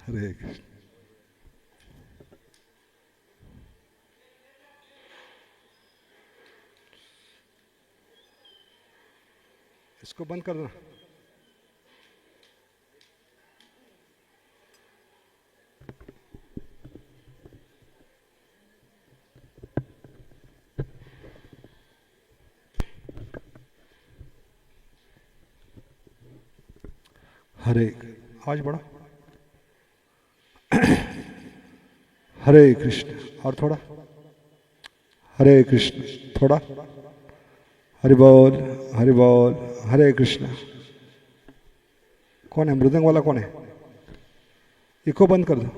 हरे कृष्ण। इसको बंद कर दो। हरे, आज बढ़ो। हरे कृष्ण, और थोड़ा। हरे कृष्ण, थोड़ा। हरि बोल, हरि बोल, हरे कृष्ण। कौन है मृदंग वाला, कौन है? इको बंद कर दो।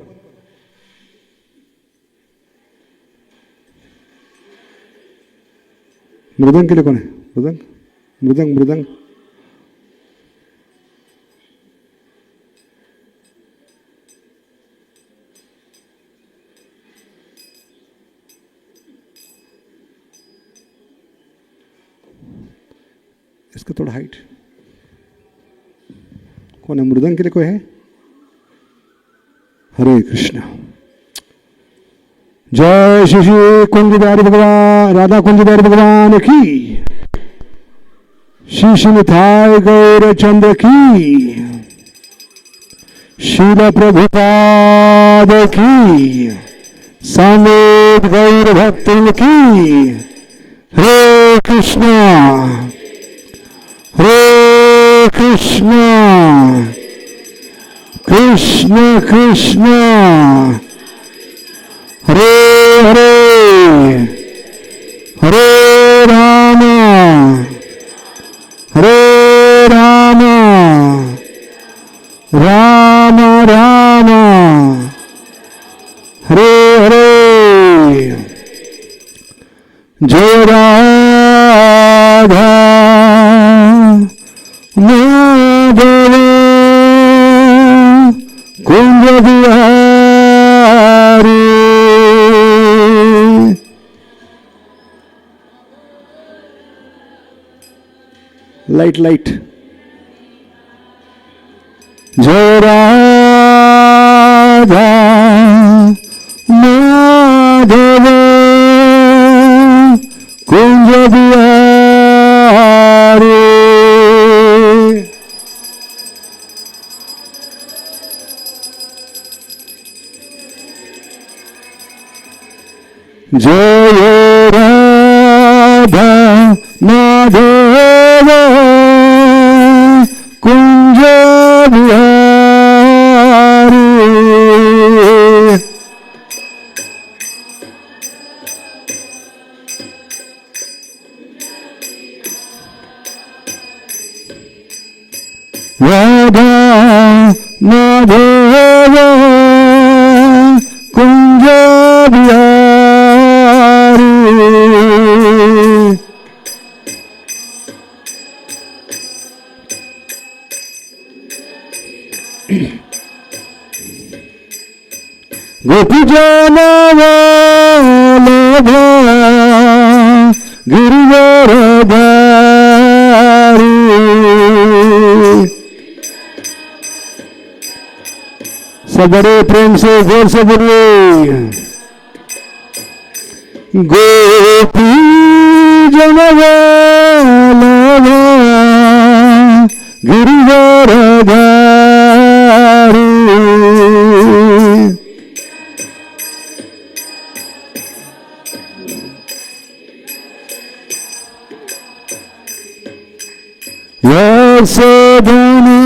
मृदंग के लिए कौन है? मृदंग, मृदंग, मृदंग। इसका थोड़ा हाइट। कौन है मृदंग के लिए? कोई है? हरे कृष्ण। जय श्री श्री कुंज बिहारी भगवान, राधा कुंज बिहारी भगवान की। श्री श्री निताय गौर चंद्र की। श्रील प्रभुपाद की। समेत गौर भक्तों की। हरे कृष्णा, हरे कृष्णा, कृष्ण कृष्ण, हरे हरे, हरे राम, हरे राम, राम राम, हरे हरे। जय राधा माधव कुंज बिहारी। Light light. जय राधा माधव कुंज बिहारी। जय राधा माधव कुंज बिहारी। राधा माधव कुंज बिहारी। गोपी जन वल्लभ गिरिवर धारी। सब बड़े प्रेम से जोर से बोलिए। गोपी जन वल्लभ गिरिवर धारी।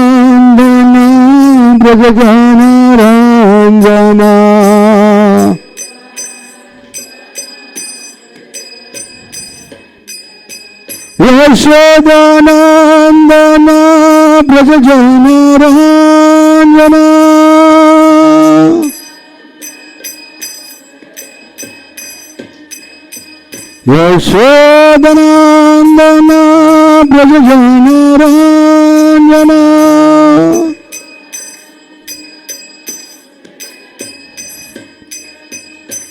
यशोदानंदन ब्रजगान रंजना। यशोदानंदन ब्रजगान रंजना। यशोदानंदन ब्रजगान रंजना।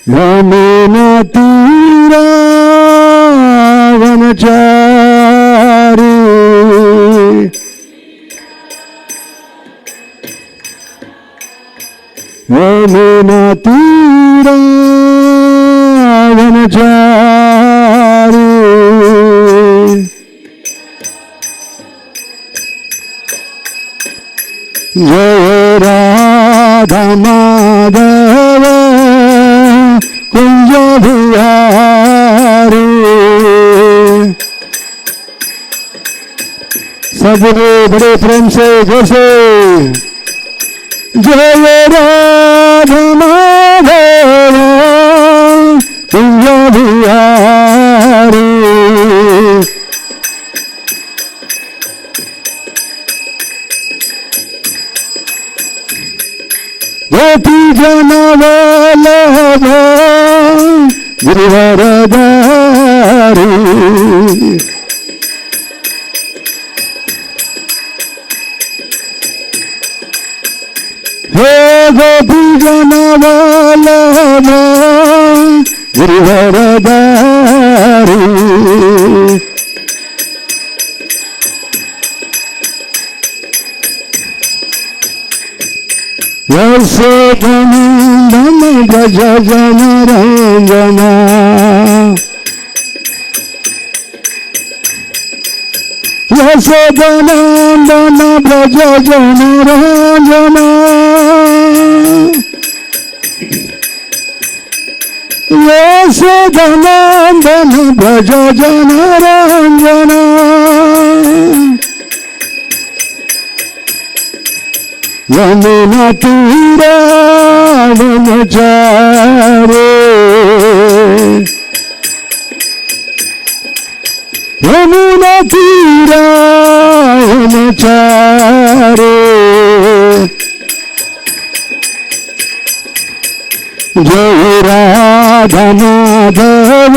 यमुना तीरा वनचारी। यमुना तीरा वनचारी जय राधा माधव कुंज बिहारी। सब बड़े प्रेम से जैसे जय राधा माधव कुंज बिहारी। गोपी जन वल्लभ गिरिवरधारी। हे गोपी जन वल्लभ गिरिवरधारी। यशोदनंदन भज जन रंजना। यशोदनंदन भज जन रंजना। यशोदनंदन भज जन रंजना। यमुना तीरा वनचारी। यमुना तीरा वनचारी। जय राधा माधव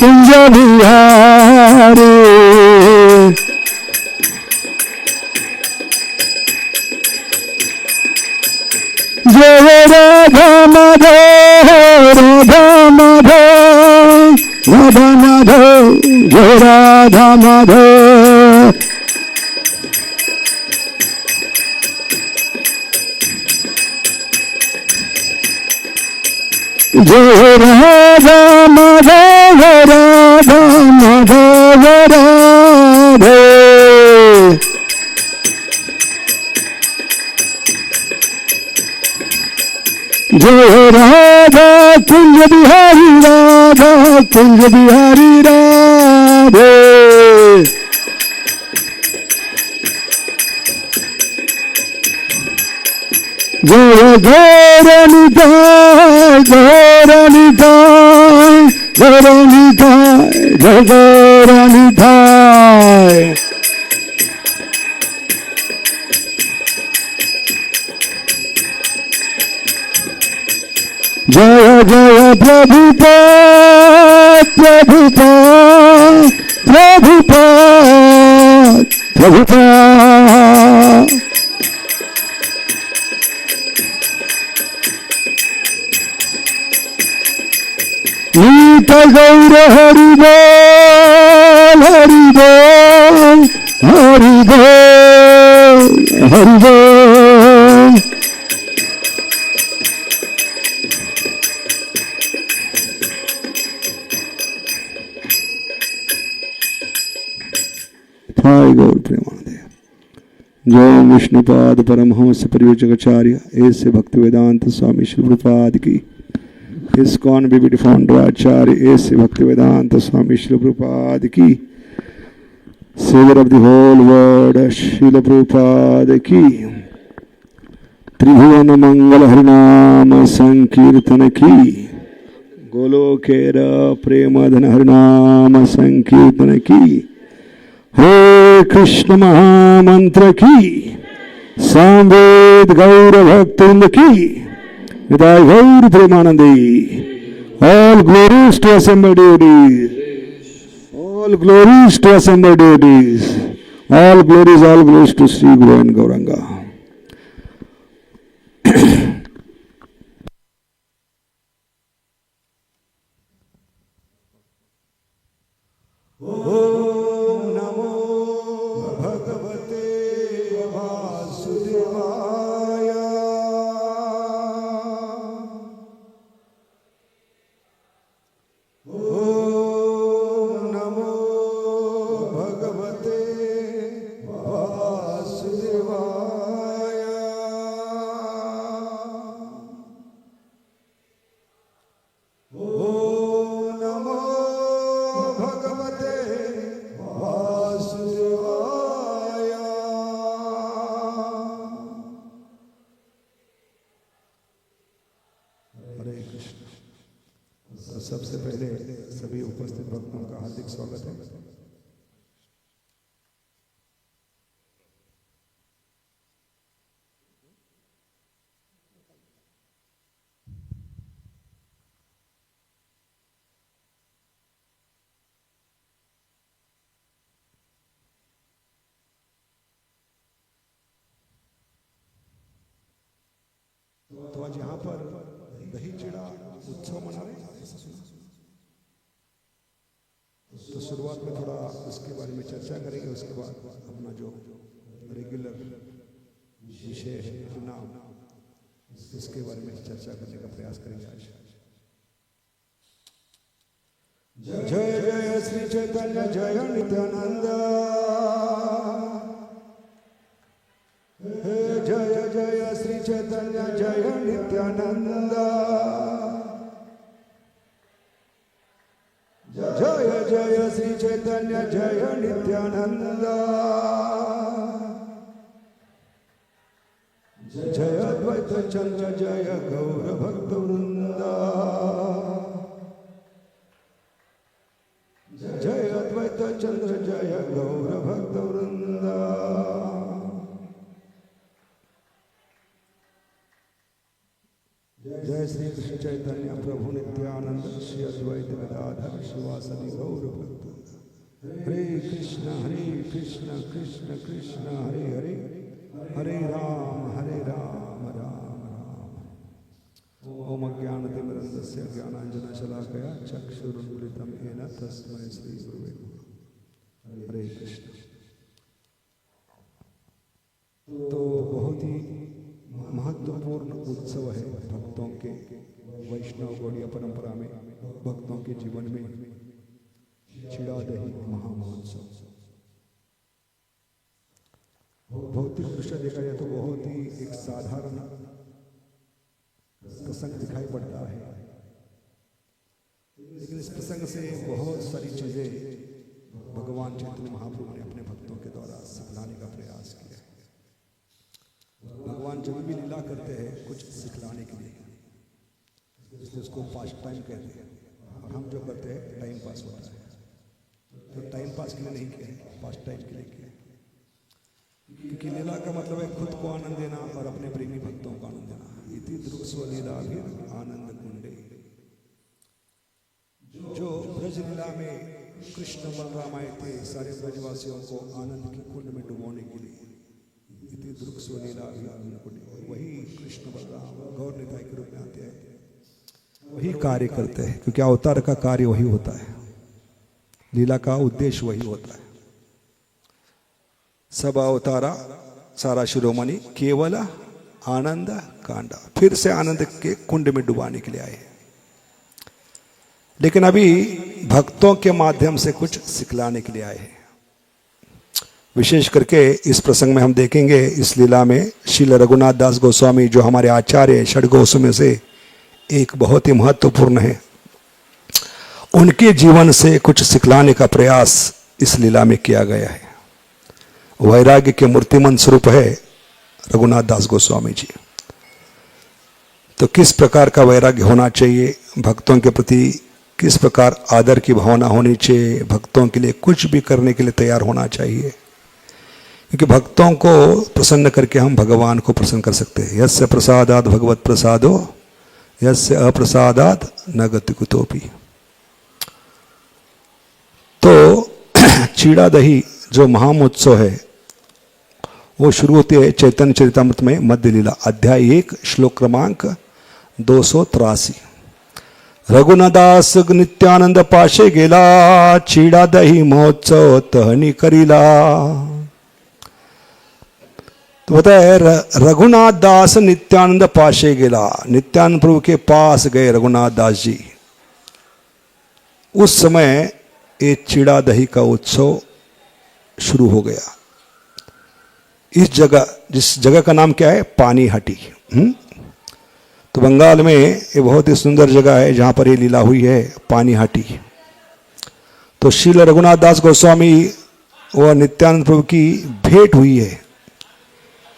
कुंज बिहारी। जय राधा माधव राधा माधव राधा माधव जय राधा माधव। जय राधा माधव राधा माधव राधे। जय राधा कुंज बिहारी राधा कुंज बिहारी राधे। जय गौरनिताय गौरनिताय गौरनिताय जय गौरनिताय। जय जय प्रभुपाद प्रभुपाद प्रभुपाद प्रभुपाद। नीत गौर हरि बोल हरि बोल हरि बोल हरि बोल। हाय गौर प्रेमानंद। जय विष्णुपाद परमहंस परिव्राजकाचार्य ऐसे भक्ति वेदांत स्वामी श्री प्रभुपाद की। इस्कॉन बीबी फाउंडर आचार्य ऐसे भक्ति वेदांत स्वामी श्री प्रभुपाद की। Saviour of the whole world Srila Prabhupada की। त्रिभुवन मंगल हरिनाम संकीर्तन की। गोलोकेर प्रेमधन हरिनाम संकीर्तन की। हे कृष्ण महामंत्र की। सामवेद गौर भक्तवृंद की। Vidai Gaur Premanandi. All glories to assembled deities. All glories to assembled deities. All glories to Sri Guru and Gauranga. Om Namo Bhagavate Vasudevaya. हार्दिक स्वागत है। तो आज यहाँ पर दही चिड़ा उत्सव मना रहे हैं, ऐसा सुना। तो शुरुआत में थोड़ा उसके बारे में चर्चा करेंगे, उसके बाद अपना जो रेगुलर विषय है चुनाव, इसके बारे में चर्चा करने का प्रयास करेंगे आज। जय जय श्री चैतन्य जय नित्यानंद, जय जय श्री चैतन्य जय नित्यानंद, जय जय श्री चैतन्य जय नित्यानंद, जय अद्वैत चंद्र जय गौर भक्त वृंद, जय अद्वैत चंद्र जय गौर भक्त वृंद। जय श्री कृष्ण चैतन्य प्रभु नित्यानंद श्री अद्वैत गदाधर शिवासदि गौर भक्त। हरे कृष्ण कृष्ण कृष्ण हरे हरे, हरे राम राम राम। ओम अज्ञानतिमिरन्धस्य ज्ञानाञ्जनशलाकया चक्षुरुन्मिलितं येन तस्मै श्री गुरुवे नमः। हरे कृष्ण। तो बहुत ही महत्वपूर्ण उत्सव है भक्तों के, वैष्णव गौड़ीय परंपरा में भक्तों के जीवन में चिड़ा दही महामहोत्सव। भौतिक दृष्टि देखा जाए तो बहुत ही एक साधारण प्रसंग दिखाई पड़ता है, लेकिन इस प्रसंग से बहुत सारी चीजें भगवान चैतन्य महाप्रभु ने अपने भक्तों के द्वारा सिखलाने का प्रयास किया है। भगवान जब भी लीला करते हैं कुछ सिखलाने के लिए, इसलिए उसको पास टाइम कहते हैं, और हम जो करते हैं टाइम पास होता है। तो टाइम पास के लिए नहीं किया, पास टाइम के लिए किया, क्योंकि लीला का मतलब है खुद को आनंद देना और अपने प्रेमी भक्तों को आनंद देना। इति दृक्स्व लीला भी आनंद कुंडे। जो ब्रज लीला में कृष्ण बलराम आए थे सारे ब्रजवासियों को आनंद की कुंड में डुबोने के लिए, इति दृक्स्व लीला भी आनंद कुंडे। वही कृष्ण बलराम गौर निताई के रूप में आते हैं, वही कार्य करते हैं, क्योंकि अवतार का कार्य वही होता है, लीला का उद्देश्य वही होता है। सब अवतारा सारा शिरोमणि केवल आनंद कांडा, फिर से आनंद के कुंड में डुबाने के लिए आए। लेकिन अभी भक्तों के माध्यम से कुछ सिखलाने के लिए आए हैं। विशेष करके इस प्रसंग में हम देखेंगे, इस लीला में श्रील रघुनाथ दास गोस्वामी जो हमारे आचार्य षडगोस्व में से एक बहुत ही महत्वपूर्ण है, उनके जीवन से कुछ सिखलाने का प्रयास इस लीला में किया गया है। वैराग्य के मूर्तिमंत स्वरूप है रघुनाथ दास गोस्वामी जी। तो किस प्रकार का वैराग्य होना चाहिए, भक्तों के प्रति किस प्रकार आदर की भावना होनी चाहिए, भक्तों के लिए कुछ भी करने के लिए तैयार होना चाहिए, क्योंकि भक्तों को प्रसन्न करके हम भगवान को प्रसन्न कर सकते हैं। यस्य प्रसादात भगवत प्रसादो यस्य अप्रसादात न गति कुतोपि। तो चीड़ा दही जो महामहोत्सव है वो शुरू होती है चैतन्य चरितामृत में मध्य लीला अध्याय 1 श्लोक क्रमांक 283। रघुनादास नित्यानंद पाशे गेला, चीड़ा दही महोत्सव तहनी करीला। तो बताए रघुनाथ दास नित्यानंद पाशे गेला, नित्यानंद प्रभु के पास गए रघुनाथ दास जी। उस समय ये चीड़ा दही का उत्सव शुरू हो गया। इस जगह, जिस जगह का नाम क्या है, पानीहाटी। तो बंगाल में ये बहुत ही सुंदर जगह है जहां पर ये लीला हुई है, पानीहाटी। तो श्रील रघुनाथ दास गोस्वामी व नित्यानंद प्रभु की भेंट हुई है,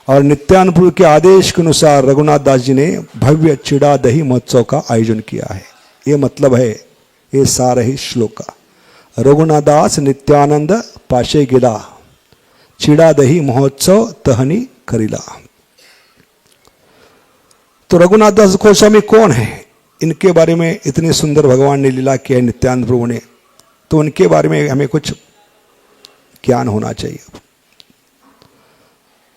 और नित्यानंद प्रभु के आदेश के अनुसार रघुनाथ दास जी ने भव्य चिड़ा दही महोत्सव का आयोजन किया है। ये मतलब है ये सारा ही श्लोक का। रघुनाथदास नित्यानंद पाशे गिला, चिड़ा दही महोत्सव तहनी करीला। तो रघुनाथदास गोस्वामी कौन है? इनके बारे में इतनी सुंदर भगवान ने लीला किया है नित्यानंद प्रभु ने, तो उनके बारे में हमें कुछ ज्ञान होना चाहिए।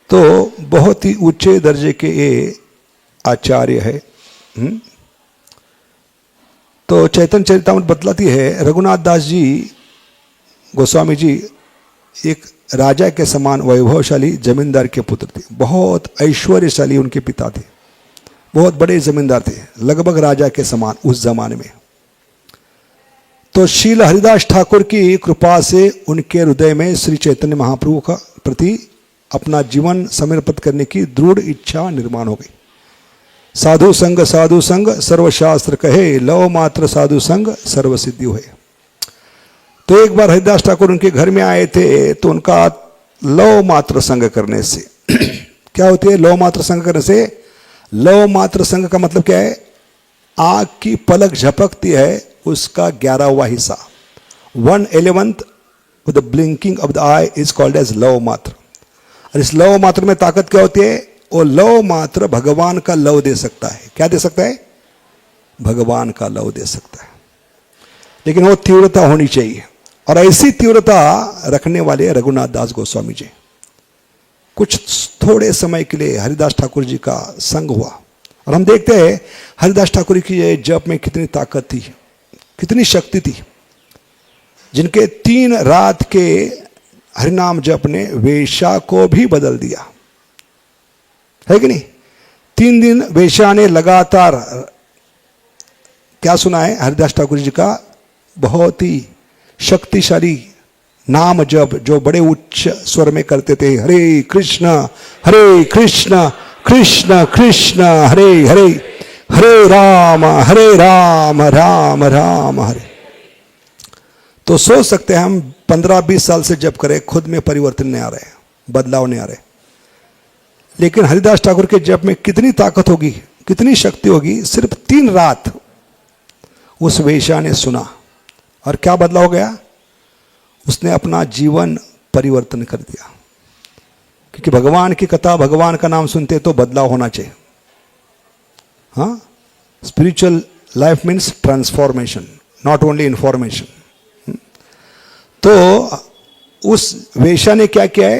तो बहुत ही ऊंचे दर्जे के ये आचार्य है। तो चैतन्य चरितामृत बतलाती है रघुनाथ दास जी गोस्वामी जी एक राजा के समान वैभवशाली जमींदार के पुत्र थे। बहुत ऐश्वर्यशाली उनके पिता थे, बहुत बड़े जमींदार थे, लगभग राजा के समान उस जमाने में। तो श्रील हरिदास ठाकुर की कृपा से उनके हृदय में श्री चैतन्य महाप्रभु का प्रति अपना जीवन समर्पित करने की दृढ़ इच्छा निर्माण हो गई। साधु संग सर्वशास्त्र कहे, लव मात्र साधु संग सर्व सिद्धि हुए। तो एक बार हरिदास ठाकुर उनके घर में आए थे, तो उनका लव मात्र संग करने से क्या होती है? लव मात्र संग करने से, लव मात्र संग का मतलब क्या है? आंख की पलक झपकती है उसका 11वां हिस्सा, 1/11 with the blinking of the eye is called as love मात्र। और इस लव मात्र में ताकत क्या होती है? वो लव मात्र भगवान का लव दे सकता है। क्या दे सकता है? भगवान का लव दे सकता है, लेकिन वो तीव्रता होनी चाहिए। और ऐसी तीव्रता रखने वाले रघुनाथ दास गोस्वामी जी। कुछ थोड़े समय के लिए हरिदास ठाकुर जी का संग हुआ, और हम देखते हैं हरिदास ठाकुर की जप में कितनी ताकत थी, कितनी शक्ति थी, जिनके 3 रात के हरिनाम जप ने वेश्या को भी बदल दिया, है कि नहीं? 3 दिन वेश्या ने लगातार क्या सुना है? हरिदास ठाकुर जी का बहुत ही शक्तिशाली नाम जप, जो बड़े उच्च स्वर में करते थे। हरे कृष्ण कृष्ण कृष्ण हरे हरे, हरे राम राम राम हरे। तो सोच सकते हैं हम 15-20 साल से जप करें, खुद में परिवर्तन नहीं आ रहे, बदलाव नहीं आ रहे। लेकिन हरिदास ठाकुर के जप में कितनी ताकत होगी, कितनी शक्ति होगी। सिर्फ 3 रात उस वेश्या ने सुना और क्या बदलाव हो गया? उसने अपना जीवन परिवर्तन कर दिया। क्योंकि भगवान की कथा, भगवान का नाम सुनते तो बदलाव होना चाहिए। हाँ, spiritual life means transformation, not only information. तो उस वेश्या ने क्या किया है?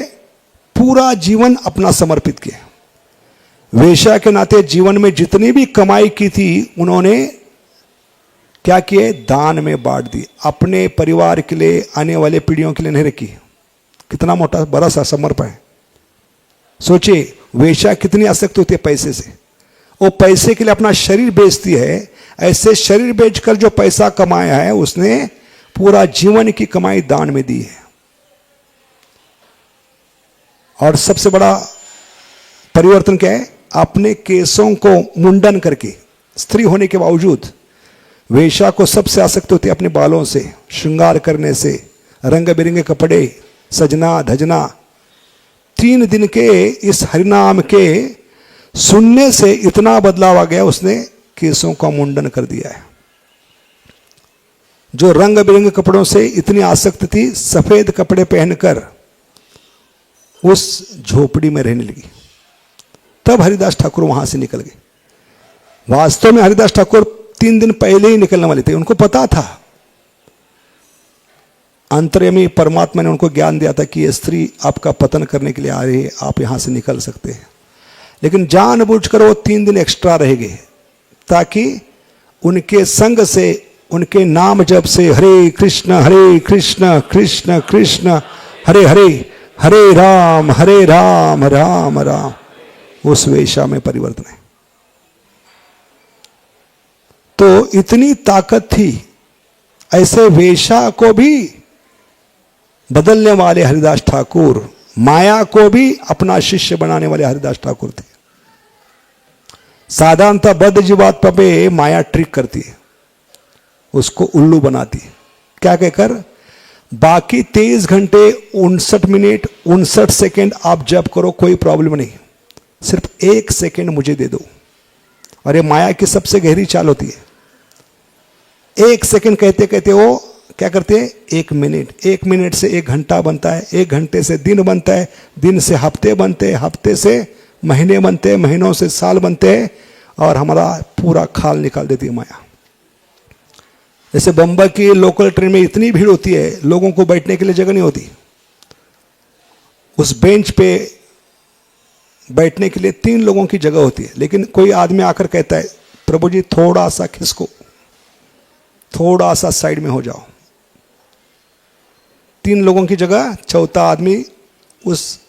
पूरा जीवन अपना समर्पित किया। वेश्या के नाते जीवन में जितनी भी कमाई की थी उन्होंने क्या किए? दान में बांट दी। अपने परिवार के लिए, आने वाले पीढ़ियों के लिए नहीं रखी। कितना मोटा बड़ा सा समर्पण है। सोचिए वेश्या कितनी आसक्त होती है पैसे से। वो पैसे के लिए अपना शरीर बेचती है। ऐसे शरीर बेचकर जो पैसा कमाया है उसने पूरा जीवन की कमाई दान में दी है। और सबसे बड़ा परिवर्तन क्या है? अपने केसों को मुंडन करके, स्त्री होने के बावजूद वेश्या को सबसे आसक्ति होती है अपने बालों से, श्रृंगार करने से, रंग बिरंगे कपड़े, सजना धजना। 3 दिन के इस हरिनाम के सुनने से इतना बदलाव आ गया, उसने केसों का मुंडन कर दिया है। जो रंग बिरंगे कपड़ों से इतनी आसक्त थी, सफेद कपड़े पहनकर उस झोपड़ी में रहने लगी। तब हरिदास ठाकुर वहां से निकल गए। वास्तव में हरिदास ठाकुर 3 दिन पहले ही निकलने वाले थे। उनको पता था, अंतर्यामी परमात्मा ने उनको ज्ञान दिया था कि ये स्त्री आपका पतन करने के लिए आ रही है, आप यहां से निकल सकते हैं। लेकिन जानबूझकर वो 3 दिन एक्स्ट्रा रह गए, ताकि उनके संग से, उनके नाम जप से हरे कृष्ण कृष्ण कृष्ण हरे हरे, हरे राम राम राम, उस वेश्या में परिवर्तन है। तो इतनी ताकत थी। ऐसे वेश्या को भी बदलने वाले हरिदास ठाकुर, माया को भी अपना शिष्य बनाने वाले हरिदास ठाकुर थे। साधारणतः बद्ध जीवात्मा पे माया ट्रिक करती है, उसको उल्लू बनाती है। क्या कहकर? बाकी 23 घंटे 59 मिनट 59 सेकेंड आप जप करो, कोई प्रॉब्लम नहीं, सिर्फ 1 सेकेंड मुझे दे दो। और ये माया की सबसे गहरी चाल होती है। 1 सेकेंड कहते कहते वो क्या करते हैं, 1 मिनट से 1 घंटा बनता है, 1 घंटे से दिन बनता है, दिन से हफ्ते बनते हैं, हफ्ते से महीने बनते हैं, महीनों से साल बनते हैं, और हमारा पूरा खाल निकाल देती है माया। जैसे बम्बई की लोकल ट्रेन में इतनी भीड़ होती है, लोगों को बैठने के लिए जगह नहीं होती, उस बेंच पे बैठने के लिए 3 लोगों की जगह होती है, लेकिन कोई आदमी आकर कहता है प्रभु जी थोड़ा सा खिसको, थोड़ा सा साइड में हो जाओ, 3 लोगों की जगह, चौथा आदमी उस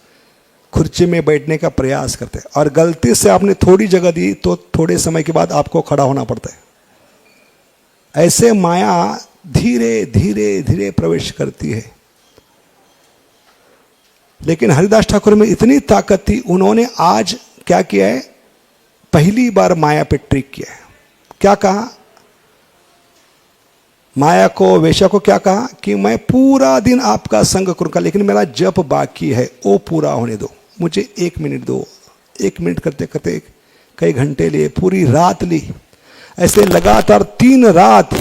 कुर्सी में बैठने का प्रयास करते हैं, और गलती से आपने थोड़ी जगह दी तो थोड़े समय के बाद आपको खड़ा होना पड़ता है। ऐसे माया धीरे धीरे धीरे प्रवेश करती है। लेकिन हरिदास ठाकुर में इतनी ताकत थी, उन्होंने आज क्या किया है, पहली बार माया पे ट्रिक किया है। क्या कहा, माया को, वेश्या को क्या कहा कि मैं पूरा दिन आपका संग करूंगा, लेकिन मेरा जप बाकी है, वो पूरा होने दो, मुझे 1 मिनट दो। 1 मिनट करते करते कई घंटे लिए, पूरी रात ली, ऐसे लगातार 3 रात,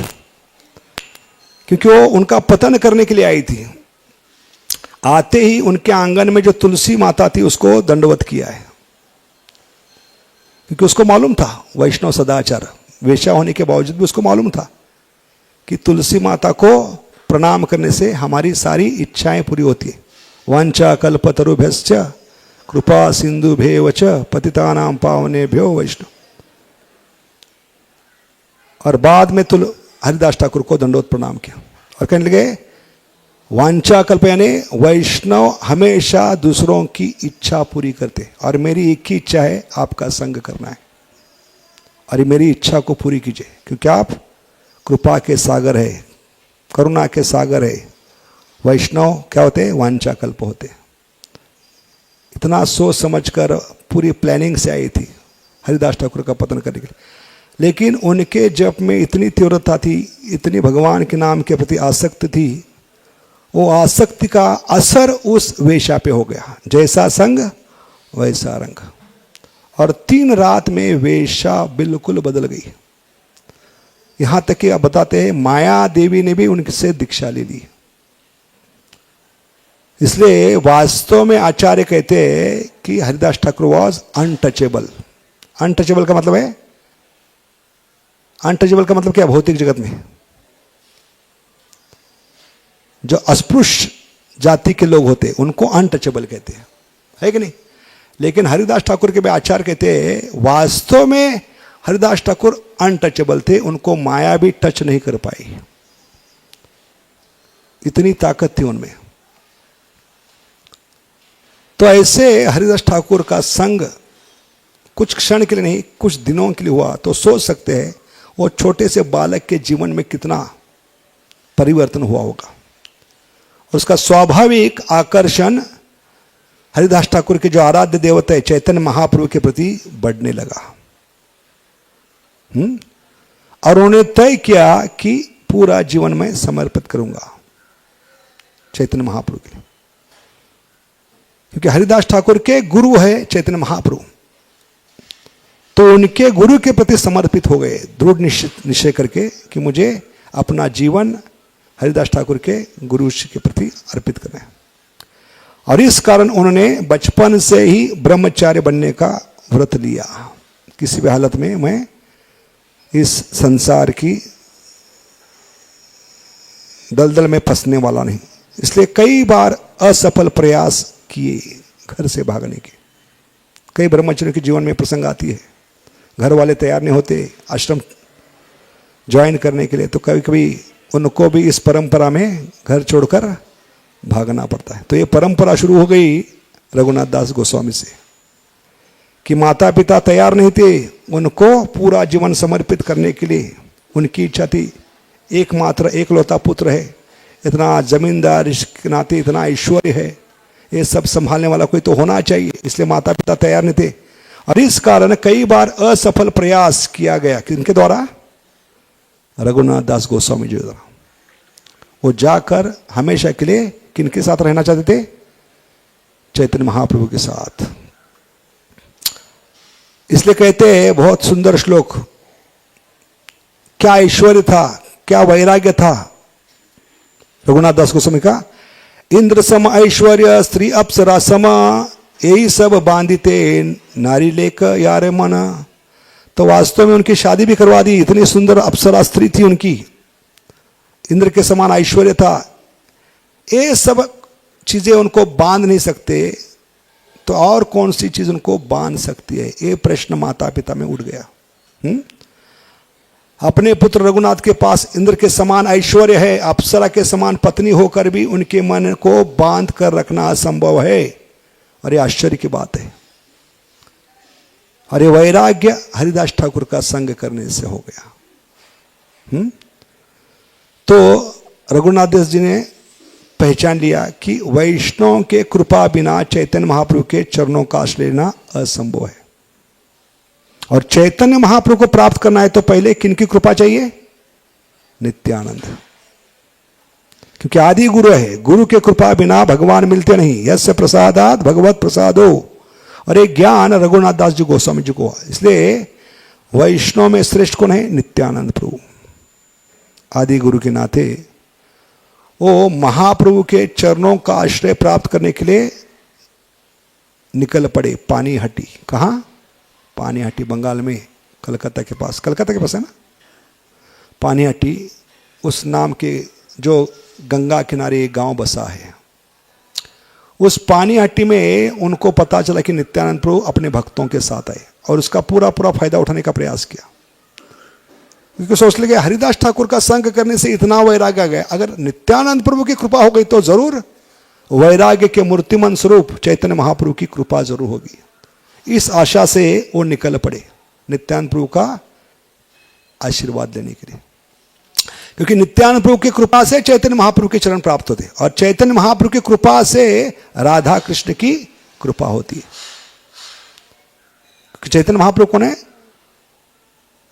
क्योंकि वो उनका पतन करने के लिए आई थी। आते ही उनके आंगन में जो तुलसी माता थी उसको दंडवत किया है, क्योंकि उसको मालूम था वैष्णव सदाचार, वेश्या होने के बावजूद भी उसको मालूम था कि तुलसी माता को प्रणाम करने से हमारी सारी इच्छाएं पूरी होती है। वांछा कल्पतरुभ्यश्च कृपा सिंधुभ्येव च पतितानां पावनेभ्यो वैष्णव। और बाद में हरिदास ठाकुर को दंडोत प्रणाम किया और कहने लगे वांछा कल्प, यानी वैष्णव हमेशा दूसरों की इच्छा पूरी करते, और मेरी एक ही इच्छा है आपका संग करना है, और मेरी इच्छा को पूरी कीजिए, क्योंकि आप कृपा के सागर है, करुणा के सागर है। वैष्णव क्या होते हैं, वांछा कल्प होते। इतना सोच समझकर पूरी प्लानिंग से आई थी हरिदास ठाकुर का पतन करने के लिए, लेकिन उनके जप में इतनी तीव्रता थी, इतनी भगवान के नाम के प्रति आसक्ति थी, वो आसक्ति का असर उस वेश्या पे हो गया, जैसा संग वैसा रंग। और 3 रात में वेश्या बिल्कुल बदल गई। यहां तक कि आप बताते हैं माया देवी ने भी उनसे दीक्षा ले ली। इसलिए वास्तव में आचार्य कहते हैं कि Haridas Thakur was untouchable. Untouchable का मतलब है, अनटचेबल का मतलब क्या, भौतिक जगत में जो अस्पृश्य जाति के लोग होते हैं उनको अनटचेबल कहते हैं, है कि नहीं। लेकिन हरिदास ठाकुर के भी आचार्य कहते हैं वास्तव में हरिदास ठाकुर अनटचेबल थे, उनको माया भी टच नहीं कर पाई, इतनी ताकत थी उनमें। तो ऐसे हरिदास ठाकुर का संग कुछ क्षण के लिए नहीं, कुछ दिनों के लिए हुआ, तो सोच सकते हैं वो छोटे से बालक के जीवन में कितना परिवर्तन हुआ होगा। उसका स्वाभाविक आकर्षण हरिदास ठाकुर के जो आराध्य देवता है चैतन्य महाप्रभु के प्रति बढ़ने लगा। और उन्होंने तय किया कि पूरा जीवन में समर्पित करूंगा चैतन्य महाप्रभु के लिए, क्योंकि हरिदास ठाकुर के गुरु है चैतन्य महाप्रभु, तो उनके गुरु के प्रति समर्पित हो गए, दृढ़ निश्चय करके कि मुझे अपना जीवन हरिदास ठाकुर के गुरु के प्रति अर्पित करना है। और इस कारण उन्होंने बचपन से ही ब्रह्मचार्य बनने का व्रत लिया, किसी भी हालत में मैं इस संसार की दलदल में फंसने वाला नहीं। इसलिए कई बार असफल प्रयास किए घर से भागने के। कई ब्रह्मचारियों के जीवन में प्रसंग आती है, घर वाले तैयार नहीं होते आश्रम ज्वाइन करने के लिए, तो कभी कभी उनको भी इस परंपरा में घर छोड़कर भागना पड़ता है। तो ये परंपरा शुरू हो गई रघुनाथ दास गोस्वामी से कि माता पिता तैयार नहीं थे उनको पूरा जीवन समर्पित करने के लिए। उनकी इच्छा थी, एकमात्र एकलौता पुत्र है, इतना जमींदार के नाते इतना ऐश्वर्य है, ये सब संभालने वाला कोई तो होना चाहिए, इसलिए माता पिता तैयार नहीं थे। और इस कारण कई बार असफल प्रयास किया गया किनके द्वारा, रघुनाथ दास गोस्वामी जी द्वारा। वो जाकर हमेशा के लिए किनके साथ रहना चाहते थे, चैतन्य महाप्रभु के साथ। इसलिए कहते हैं बहुत सुंदर श्लोक, क्या ऐश्वर्य था, क्या वैराग्य था रघुनाथ दास गोस्वामी का इंद्र सम ऐश्वर्य स्त्री अप्सरा सम यही सब बांधिते नारी लेक यार मन। तो वास्तव में उनकी शादी भी करवा दी, इतनी सुंदर अप्सरा स्त्री थी उनकी, इंद्र के समान ऐश्वर्य था। ये सब चीजें उनको बांध नहीं सकते, तो और कौन सी चीज उनको बांध सकती है? ये प्रश्न माता पिता में उठ गया। अपने पुत्र रघुनाथ के पास इंद्र के समान ऐश्वर्य है, अप्सरा के समान पत्नी होकर भी उनके मन को बांध कर रखना असंभव है। और ये आश्चर्य की बात है। और ये वैराग्य हरिदास ठाकुर का संग करने से हो गया। तो रघुनाथ दास जी ने पहचान लिया कि वैष्णव के कृपा बिना चैतन्य महाप्रभु के चरणों का आश्रय लेना असंभव है। और चैतन्य महाप्रभु को प्राप्त करना है तो पहले किनकी कृपा चाहिए? नित्यानंद। क्योंकि आदि गुरु है, गुरु के कृपा बिना भगवान मिलते नहीं। यस्य प्रसादात भगवत प्रसादो। और एक ज्ञान रघुनाथ दास जी गोस्वामी जी को। इसलिए वैष्णव में श्रेष्ठ कौन है? नित्यानंद प्रभु। आदि गुरु के नाते वो महाप्रभु के चरणों का आश्रय प्राप्त करने के लिए निकल पड़े पानीहट्टी। कहाँ? पानीहट्टी, बंगाल में, कलकत्ता के पास। कलकत्ता के पास है ना पानीहट्टी। उस नाम के जो गंगा किनारे एक गांव बसा है, उस पानीहट्टी में उनको पता चला कि नित्यानंद प्रभु अपने भक्तों के साथ आए और उसका पूरा पूरा फायदा उठाने का प्रयास किया। क्योंकि सोच लगे हरिदास ठाकुर का संग करने से इतना वैराग्य आ गया, अगर नित्यानंद प्रभु की कृपा हो गई तो जरूर वैराग्य के मूर्तिमान स्वरूप चैतन्य महाप्रभु की कृपा जरूर होगी। इस आशा से वो निकल पड़े नित्यानंद प्रभु का आशीर्वाद लेने के लिए। क्योंकि नित्यानंद प्रभु की कृपा से चैतन्य महाप्रभु के चरण प्राप्त होते, और चैतन्य महाप्रभु की कृपा से राधा कृष्ण की कृपा होती है। चैतन्य महाप्रभु कौन है?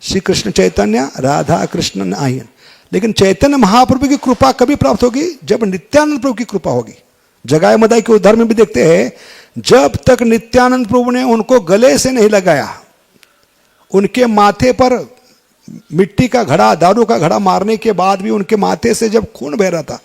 श्री कृष्ण चैतन्य, राधा कृष्ण नारायण। लेकिन चैतन्य महाप्रभु की कृपा कभी प्राप्त होगी? जब नित्यानंद प्रभु की कृपा होगी। जगाए मदाई के उद्धार में भी देखते हैं, जब तक नित्यानंद प्रभु ने उनको गले से नहीं लगाया, उनके माथे पर मिट्टी का घड़ा, दारू का घड़ा मारने के बाद भी उनके माथे से जब खून बह रहा था,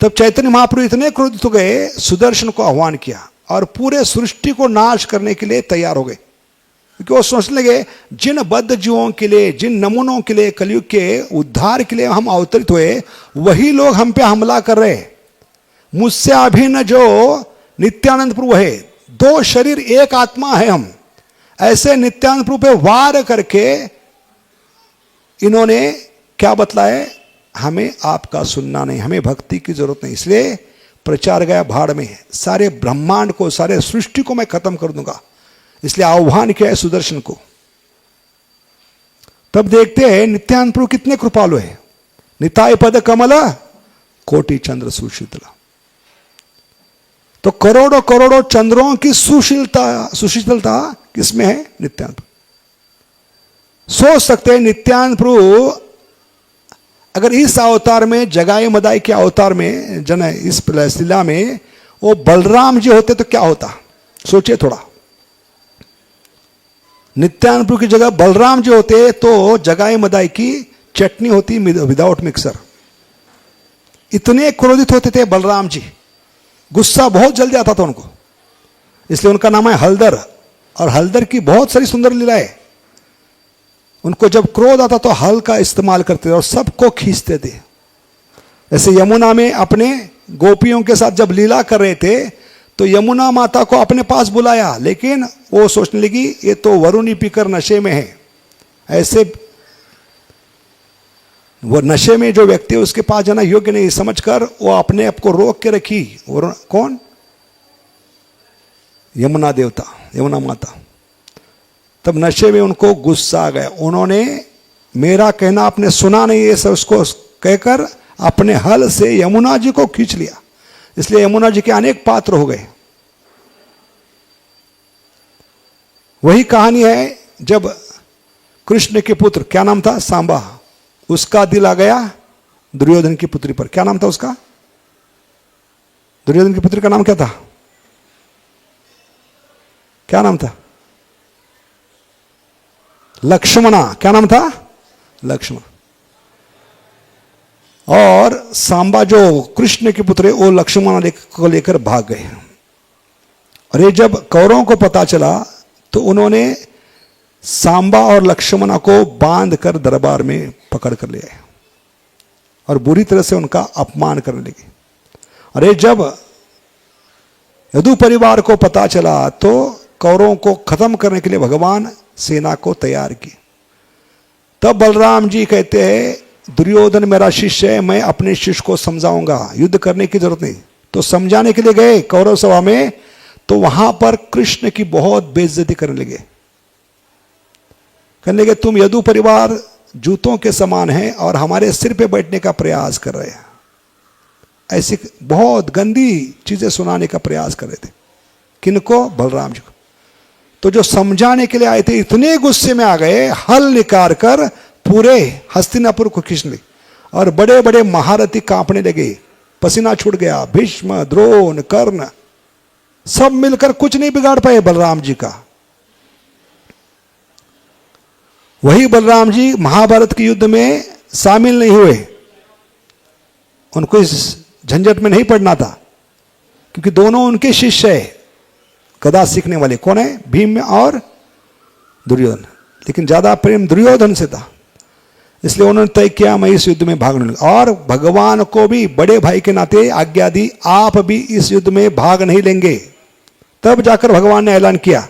तब चैतन्य महाप्रभु इतने क्रोधित हो गए, सुदर्शन को आह्वान किया और पूरे सृष्टि को नाश करने के लिए तैयार हो गए। क्योंकि वो सोचने लगे जिन बद्ध जीवों के लिए, जिन नमूनों के लिए, कलयुग के उद्धार के लिए हम अवतरित हुए, वही लोग हम पे हमला कर रहे। मुझसे अभिन्न जो नित्यानंद प्रभु है, दो शरीर एक आत्मा है हम, ऐसे नित्यानंद प्रभु पे वार करके इन्होंने क्या बतलाया? हमें आपका सुनना नहीं, हमें भक्ति की जरूरत नहीं। इसलिए प्रचार गया भाड़ में, सारे ब्रह्मांड को, सारे सृष्टि को मैं खत्म कर दूंगा। इसलिए आह्वान किया है सुदर्शन को। तब देखते हैं नित्यानंद प्रभु कितने कृपालु है। निताय पद कमल कोटि चंद्र सुशीतला। तो करोड़ों करोड़ों चंद्रों की सुशीतलता किसमें है? नित्यानंद प्रभु। सोच सकते हैं नित्यानंद प्रभु अगर इस अवतार में, जगाए मदाई के अवतार में, इस लीला में वो बलराम जी होते तो क्या होता? सोचिए थोड़ा। नित्यानंद प्रभु की जगह बलराम जी होते तो जगाए मदाई की चटनी होती विदाउट मिक्सर। इतने क्रोधित होते थे बलराम जी, गुस्सा बहुत जल्दी आता था उनको। इसलिए उनका नाम है हलदर। और हलदर की बहुत सारी सुंदर लीलाएं। उनको जब क्रोध आता तो हल का इस्तेमाल करते थे और सबको खींचते थे। जैसे यमुना में अपने गोपियों के साथ जब लीला कर रहे थे तो यमुना माता को अपने पास बुलाया, लेकिन वो सोचने लगी ये तो वरुणी पीकर नशे में है। ऐसे वो नशे में जो व्यक्ति है उसके पास जाना योग्य नहीं समझकर वो अपने आप को रोक के रखी। और कौन? यमुना देवता, यमुना माता। तब नशे में उनको गुस्सा आ गया। उन्होंने मेरा कहना आपने सुना नहीं, ये सब उसको कहकर अपने हल से यमुना जी को खींच लिया। इसलिए यमुना जी के अनेक पात्र हो गए। वही कहानी है जब कृष्ण के पुत्र, क्या नाम था? सांबा, उसका दिल आ गया दुर्योधन की पुत्री पर। क्या नाम था उसका? दुर्योधन की पुत्री का नाम क्या था? क्या नाम था? लक्ष्मणा। क्या नाम था? लक्ष्मण। और सांबा जो कृष्ण के पुत्र है वो लक्ष्मण को लेकर भाग गए। और ये जब कौरवों को पता चला तो उन्होंने सांबा और लक्ष्मण को बांध कर दरबार में पकड़ कर ले आए और बुरी तरह से उनका अपमान करने लगे। अरे जब यदु परिवार को पता चला तो कौरवों को खत्म करने के लिए भगवान सेना को तैयार की। तब बलराम जी कहते हैं दुर्योधन मेरा शिष्य है, मैं अपने शिष्य को समझाऊंगा, युद्ध करने की जरूरत नहीं। तो समझाने के लिए गए कौरव सभा में, तो वहां पर कृष्ण की बहुत बेइज्जती करने लगे। कहने लगे तुम यदु परिवार जूतों के समान हैं और हमारे सिर पे बैठने का प्रयास कर रहे हैं। ऐसी बहुत गंदी चीजें सुनाने का प्रयास कर रहे थे। किनको? बलराम जी को। तो जो समझाने के लिए आए थे इतने गुस्से में आ गए, हल निकाल कर पूरे हस्तिनापुर को खींचने और बड़े बड़े महारथी कांपने लगे, पसीना छूट गया। भीष्म, द्रोण, कर्ण सब मिलकर कुछ नहीं बिगाड़ पाए बलराम जी का। वही बलराम जी महाभारत के युद्ध में शामिल नहीं हुए, उनको इस झंझट में नहीं पड़ना था, क्योंकि दोनों उनके शिष्य है, गदा सीखने वाले। कौन है? भीम और दुर्योधन। लेकिन ज्यादा प्रेम दुर्योधन से था, इसलिए उन्होंने तय किया मैं इस युद्ध में भाग नहीं लूंगा। और भगवान को भी बड़े भाई के नाते आज्ञा दी, आप भी इस युद्ध में भाग नहीं लेंगे। तब जाकर भगवान ने ऐलान किया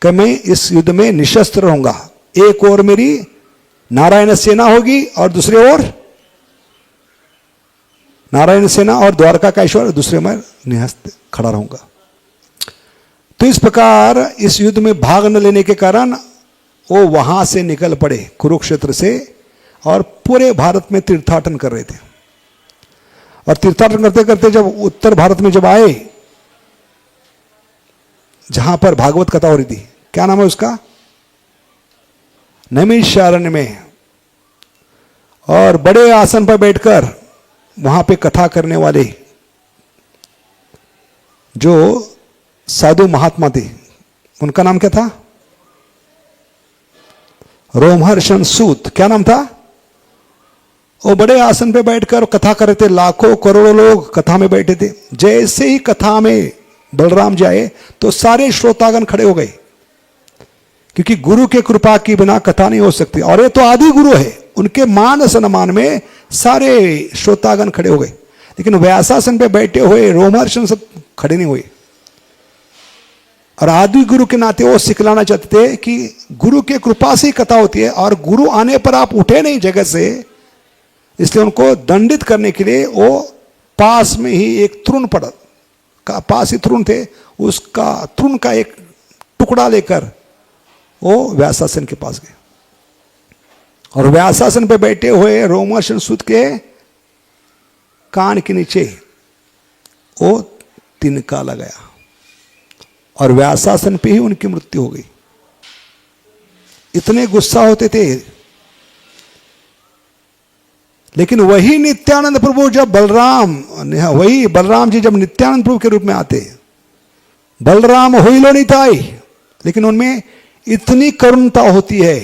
कि मैं इस युद्ध में निशस्त्र रहूंगा। एक ओर मेरी नारायण सेना होगी और दूसरी ओर नारायण सेना और द्वारका का ईश्वर, दूसरे में निहस्त खड़ा रहूंगा। तो इस प्रकार इस युद्ध में भाग न लेने के कारण वो वहां से निकल पड़े कुरुक्षेत्र से और पूरे भारत में तीर्थाटन कर रहे थे। और तीर्थाटन करते करते जब उत्तर भारत में जब आए, जहां पर भागवत कथा हो रही थी, क्या नाम है उसका? नैमिषारण्य में। और बड़े आसन पर बैठकर वहां पे कथा करने वाले जो साधु महात्मा थे, उनका नाम क्या था? रोमहर्षण सूत। क्या नाम था? वो बड़े आसन पे बैठकर कथा कर रहे थे। लाखों करोड़ों लोग कथा में बैठे थे। जैसे ही कथा में बलराम जी आए तो सारे श्रोतागण खड़े हो गए, क्योंकि गुरु के कृपा के बिना कथा नहीं हो सकती। और ये तो आदि गुरु है, उनके मान सम्मान में सारे श्रोतागण खड़े हो गए। लेकिन व्यासासन पे बैठे हुए रोमहर्षण सब खड़े नहीं हुए। और आदि गुरु के नाते वो सिखलाना चाहते थे कि गुरु के कृपा से ही कथा होती है, और गुरु आने पर आप उठे नहीं जगह से। इसलिए उनको दंडित करने के लिए वो पास में ही एक तृण पड़ा, पास ही तृण थे, उसका तृण का एक टुकड़ा लेकर वो व्यासासन के पास गए। और व्यासासन पे बैठे हुए रोमहर्षण सूत के कान के नीचे वो तिनका लगाया और व्यासासन पे ही उनकी मृत्यु हो गई। इतने गुस्सा होते थे। लेकिन वही नित्यानंद प्रभु जब बलराम जी जब नित्यानंद प्रभु के रूप में आते, बलराम हुई लो नहीं था, लेकिन उनमें इतनी करुणता होती है,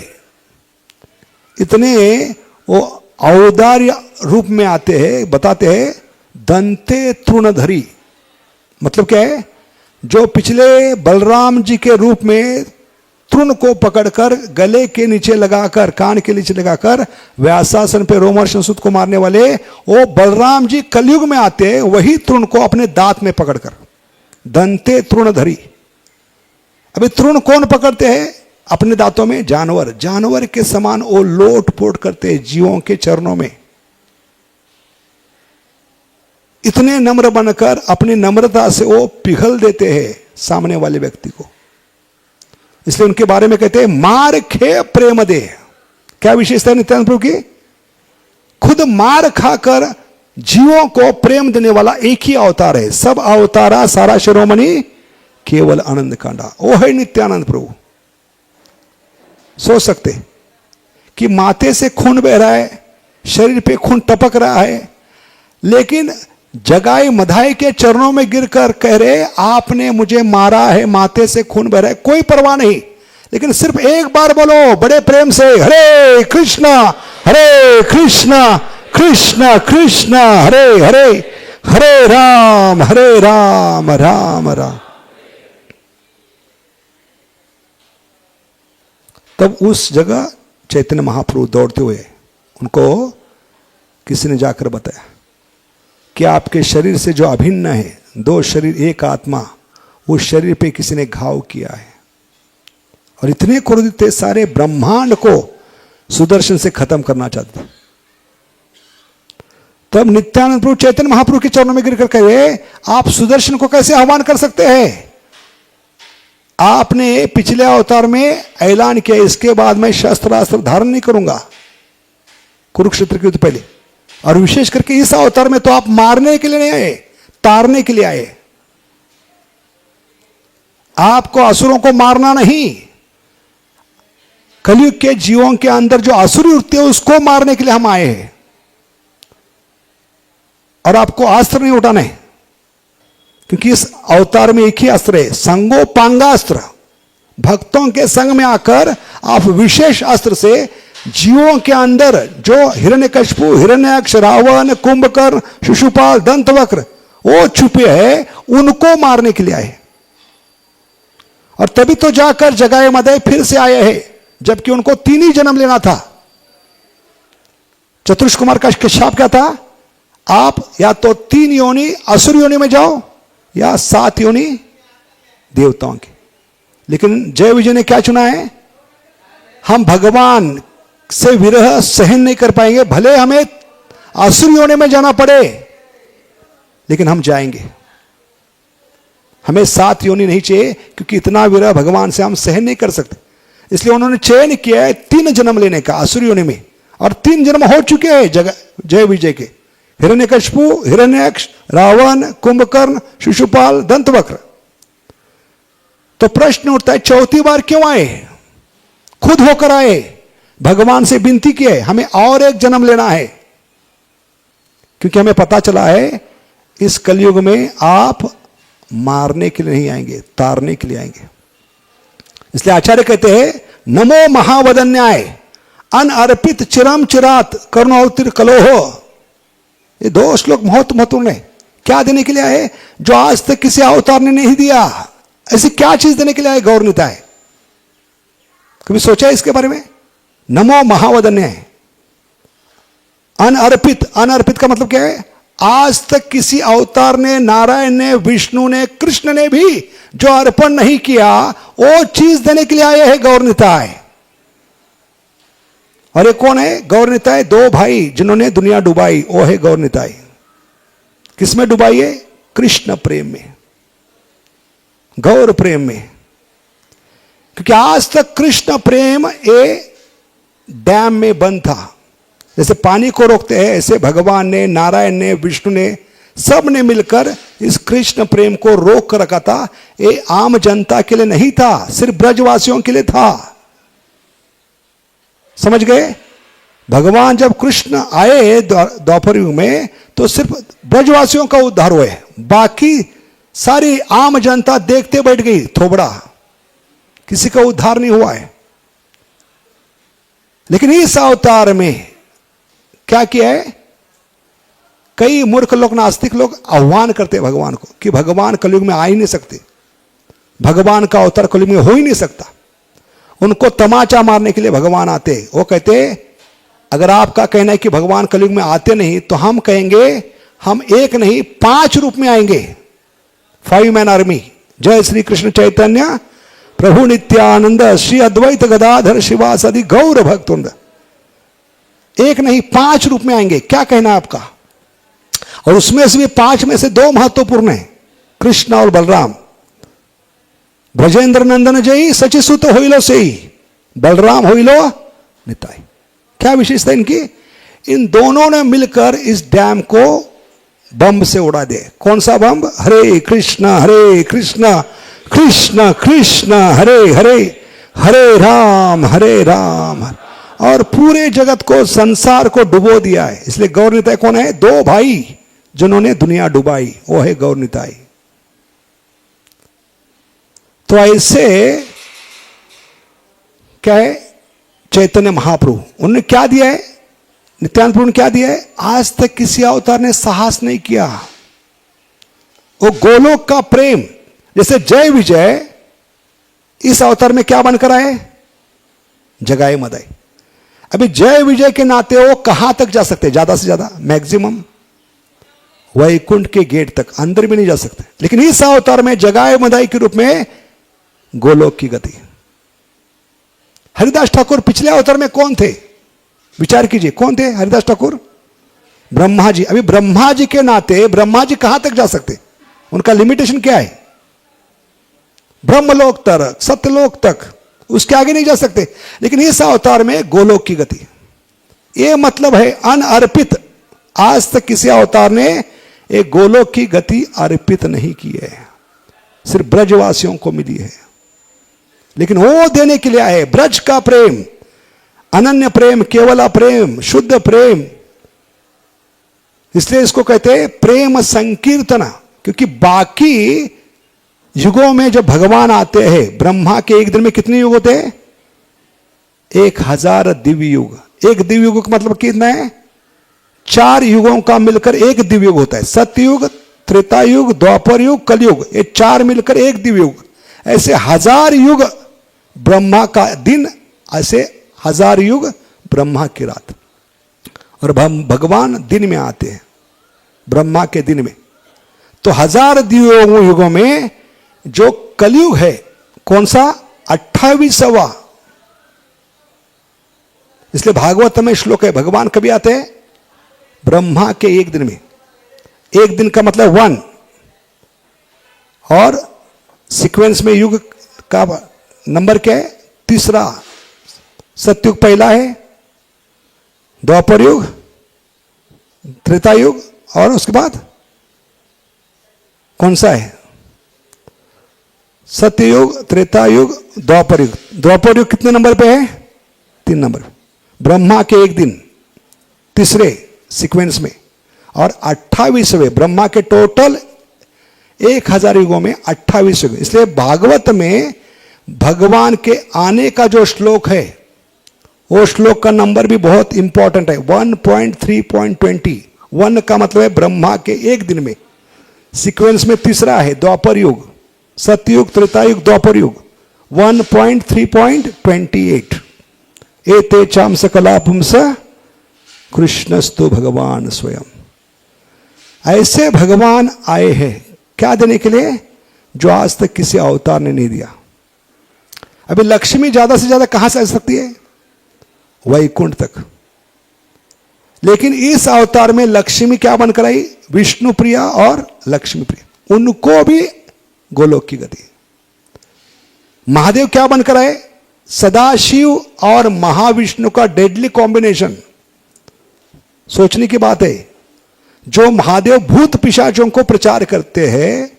इतने वो औदार्य रूप में आते हैं। बताते हैं दंते तृणधरी, मतलब क्या है? जो पिछले बलराम जी के रूप में तृण को पकड़कर गले के नीचे लगाकर, कान के नीचे लगाकर व्यासासन पे रोमहर्षण सूत को मारने वाले, वो बलराम जी कलयुग में आते हैं वही तृण को अपने दांत में पकड़कर, दंते तृणधरी। अभी तृण कौन पकड़ते हैं अपने दांतों में? जानवर। जानवर के समान वो लोट पोट करते हैं जीवों के चरणों में। इतने नम्र बनकर अपनी नम्रता से वो पिघल देते हैं सामने वाले व्यक्ति को। इसलिए उनके बारे में कहते हैं मार खे प्रेम दे। क्या विशेषता है नित्यानंद प्रभु की? खुद मार खाकर जीवों को प्रेम देने वाला एक ही अवतार है। सब अवतारा सारा शिरोमणि केवल आनंद कांडा, वो है नित्यानंद प्रभु। सोच सकते कि माथे से खून बह रहा है, शरीर पे खून टपक रहा है, लेकिन जगाई मधाई के चरणों में गिरकर कह रहे आपने मुझे मारा है, माथे से खून बह रहा है, कोई परवाह नहीं। लेकिन सिर्फ एक बार बोलो बड़े प्रेम से, हरे कृष्णा कृष्ण कृष्ण हरे हरे, हरे राम राम राम। तब उस जगह चैतन्य महाप्रभु दौड़ते हुए, उनको किसी ने जाकर बताया कि आपके शरीर से जो अभिन्न है, दो शरीर एक आत्मा, उस शरीर पे किसी ने घाव किया है। और इतने क्रोधित थे, सारे ब्रह्मांड को सुदर्शन से खत्म करना चाहते थे। तब नित्यानंद प्रभु चैतन्य महाप्रभु के चरणों में गिरकर कहे, आप सुदर्शन को कैसे आह्वान कर सकते हैं? आपने पिछले अवतार में ऐलान किया, इसके बाद मैं शस्त्र अस्त्र धारण नहीं करूंगा कुरुक्षेत्र के युद्ध पहले। और विशेष करके इस अवतार में तो आप मारने के लिए नहीं आए, तारने के लिए आए। आपको असुरों को मारना नहीं, कलयुग के जीवों के अंदर जो असुरी वृत्ति है उसको मारने के लिए हम आए हैं। और आपको अस्त्र नहीं उठाना है, क्योंकि इस अवतार में एक ही अस्त्र है, संगोपांगास्त्र। भक्तों के संग में आकर आप विशेष अस्त्र से जीवों के अंदर जो हिरण्यकशिपु, हिरण्याक्ष, रावण, कुंभकर्ण, शिशुपाल, दंतवक्र वो छुपे हैं, उनको मारने के लिए आए। और तभी तो जाकर जगाए मदय फिर से आए हैं, जबकि उनको 3 ही जन्म लेना था। चतुर्ष कुमार का शाप क्या था? आप या तो 3 योनि असुर योनि में जाओ या 7 योनि देवताओं की। लेकिन जय विजय ने क्या चुना है? हम भगवान से विरह सहन नहीं कर पाएंगे, भले हमें असुर योनि में जाना पड़े, लेकिन हम जाएंगे। हमें 7 योनि नहीं चाहिए, क्योंकि इतना विरह भगवान से हम सहन नहीं कर सकते। इसलिए उन्होंने चयन किया है 3 जन्म लेने का असुर योनि में, और 3 जन्म हो चुके हैं जय विजय के। हिरण्यकशिपु, हिरण्याक्ष, रावण, कुंभकर्ण, शिशुपाल, दंतवक्र। तो प्रश्न उठता है, 4थी बार क्यों आए? खुद होकर आए, भगवान से विनती की है, हमें और एक जन्म लेना है, क्योंकि हमें पता चला है इस कलयुग में आप मारने के लिए नहीं आएंगे, तारने के लिए आएंगे। इसलिए आचार्य कहते हैं, नमो महावदन्याय अनअर्पित चिरम चिरात करुणोत्तिर कलोह। ये 2 श्लोक बहुत महत्वपूर्ण है। क्या देने के लिए आए? जो आज तक किसी अवतार ने नहीं दिया। ऐसी क्या चीज देने के लिए आए गौरनिताय? कभी सोचा है इसके बारे में? नमो महावदन्याय अनअर्पित। अनअर्पित का मतलब क्या है? आज तक किसी अवतार ने, नारायण ने, विष्णु ने, कृष्ण ने भी जो अर्पण नहीं किया, वो चीज देने के लिए आए हैं गौरनिताय। और ये कौन है? गौरनिताय 2 भाई जिन्होंने दुनिया डुबाई, वो है गौरनिताय। किसमें डुबाई है? कृष्ण प्रेम में, गौर प्रेम में। क्योंकि आज तक कृष्ण प्रेम एक डैम में बंद था। जैसे पानी को रोकते हैं, ऐसे भगवान ने, नारायण ने, विष्णु ने, सब ने मिलकर इस कृष्ण प्रेम को रोक कर रखा था। ये आम जनता के लिए नहीं था, सिर्फ ब्रजवासियों के लिए था। समझ गए? भगवान जब कृष्ण आए द्वापर युग में, तो सिर्फ ब्रजवासियों का उद्धार हुआ है, बाकी सारी आम जनता देखते बैठ गई थोबड़ा, किसी का उद्धार नहीं हुआ है। लेकिन इस अवतार में क्या किया है? कई मूर्ख लोग, नास्तिक लोग आह्वान करते हैं भगवान को कि भगवान कलयुग में आ ही नहीं सकते, भगवान का अवतार कलयुग में हो ही नहीं सकता। उनको तमाचा मारने के लिए भगवान आते। वो कहते, अगर आपका कहना है कि भगवान कलयुग में आते नहीं, तो हम कहेंगे हम 1 नहीं 5 रूप में आएंगे, 5 मैन आर्मी। जय श्री कृष्ण चैतन्य प्रभु नित्यानंद श्री अद्वैत गदाधर शिवासदि गौर भक्तवृंद। 1 नहीं 5 रूप में आएंगे। क्या कहना है आपका? और उसमें से भी 5 में से 2 महत्वपूर्ण है, कृष्ण और बलराम। ब्रजेंद्र नंदन जय सचिसुत होइलो सेई, बलराम होइलो निताई। क्या विशेषता इनकी? इन दोनों ने मिलकर इस डैम को बम से उड़ा दे। कौन सा बम? हरे कृष्ण कृष्ण कृष्ण हरे हरे, हरे राम और पूरे जगत को, संसार को डुबो दिया है। इसलिए गौरनिताई कौन है? 2 भाई जिन्होंने दुनिया डुबाई, वो है गौरनिताई। तो ऐसे क्या है? चैतन्य महाप्रभु उन्होंने क्या दिया है? नित्यानंद प्रभु ने क्या दिया है? आज तक किसी अवतार ने साहस नहीं किया। वो गोलोक का प्रेम, जैसे जय विजय इस अवतार में क्या बनकर आए? जगाए मदाई। अभी जय विजय के नाते वो कहां तक जा सकते? ज्यादा से ज्यादा मैक्सिमम वैकुंठ के गेट तक, अंदर भी नहीं जा सकते। लेकिन इस अवतार में जगाए मदाई के रूप में गोलोक की गति। हरिदास ठाकुर पिछले अवतार में कौन थे? विचार कीजिए, कौन थे हरिदास ठाकुर? ब्रह्मा जी। अभी ब्रह्मा जी के नाते ब्रह्मा जी कहां तक जा सकते? उनका लिमिटेशन क्या है? ब्रह्मलोक तक, सत्यलोक तक, उसके आगे नहीं जा सकते। लेकिन इस अवतार में गोलोक की गति। यह मतलब है अनअर्पित। आज तक किसी अवतार ने एक गोलोक की गति अर्पित नहीं की है, सिर्फ ब्रजवासियों को मिली है। लेकिन वो देने के लिए आए ब्रज का प्रेम, अनन्य प्रेम, केवला प्रेम, शुद्ध प्रेम। इसलिए इसको कहते हैं प्रेम संकीर्तना। क्योंकि बाकी युगों में जब भगवान आते हैं, ब्रह्मा के एक दिन में कितने युग होते हैं? 1000 दिव्य युग। एक दिव्य युग का मतलब कितना है? 4 युगों का मिलकर एक दिव्य युग होता है। सतयुग, त्रेता युग, द्वापर युग, कलयुग, ये 4 मिलकर एक दिव्य युग। ऐसे 1000 युग ब्रह्मा का दिन, ऐसे 1000 युग ब्रह्मा की रात। और भगवान दिन में आते हैं, ब्रह्मा के दिन में। तो 1000 युगों में जो कलयुग है, कौन सा? 28वां। इसलिए भागवत में श्लोक है, भगवान कभी आते हैं? ब्रह्मा के एक दिन में। एक दिन का मतलब 1, और सीक्वेंस में युग का नंबर क्या है? 3रा। सतयुग पहला है, द्वापर युग, त्रेता युग, और उसके बाद कौन सा है? सत्ययुग, त्रेता युग, द्वापर युग। द्वापर युग कितने नंबर पे है? 3 नंबर। ब्रह्मा के एक दिन 3रे सीक्वेंस में, और 28वें ब्रह्मा के टोटल 1000 युगों में 28 युग। इसलिए भागवत में भगवान के आने का जो श्लोक है, वो श्लोक का नंबर भी बहुत इंपॉर्टेंट है, 1.3.20। 1 का मतलब है ब्रह्मा के एक दिन में। सीक्वेंस में 3रा है द्वापर युग, सतयुग, त्रेता युग, द्वापर युग। 1.3.28। एते चाम सकला पुंस कृष्णस्तु भगवान स्वयं। ऐसे भगवान आए हैं क्या देने के लिए? जो आज तक किसी अवतार ने नहीं दिया। अभी लक्ष्मी ज्यादा से ज्यादा कहां से आ सकती है? वैकुंठ तक। लेकिन इस अवतार में लक्ष्मी क्या बनकर आई? विष्णु प्रिया और लक्ष्मी प्रिया। उनको भी गोलोक की गति। महादेव क्या बनकर आए? सदाशिव और महाविष्णु का डेडली कॉम्बिनेशन। सोचने की बात है। जो महादेव भूत पिशाचों को प्रचार करते हैं,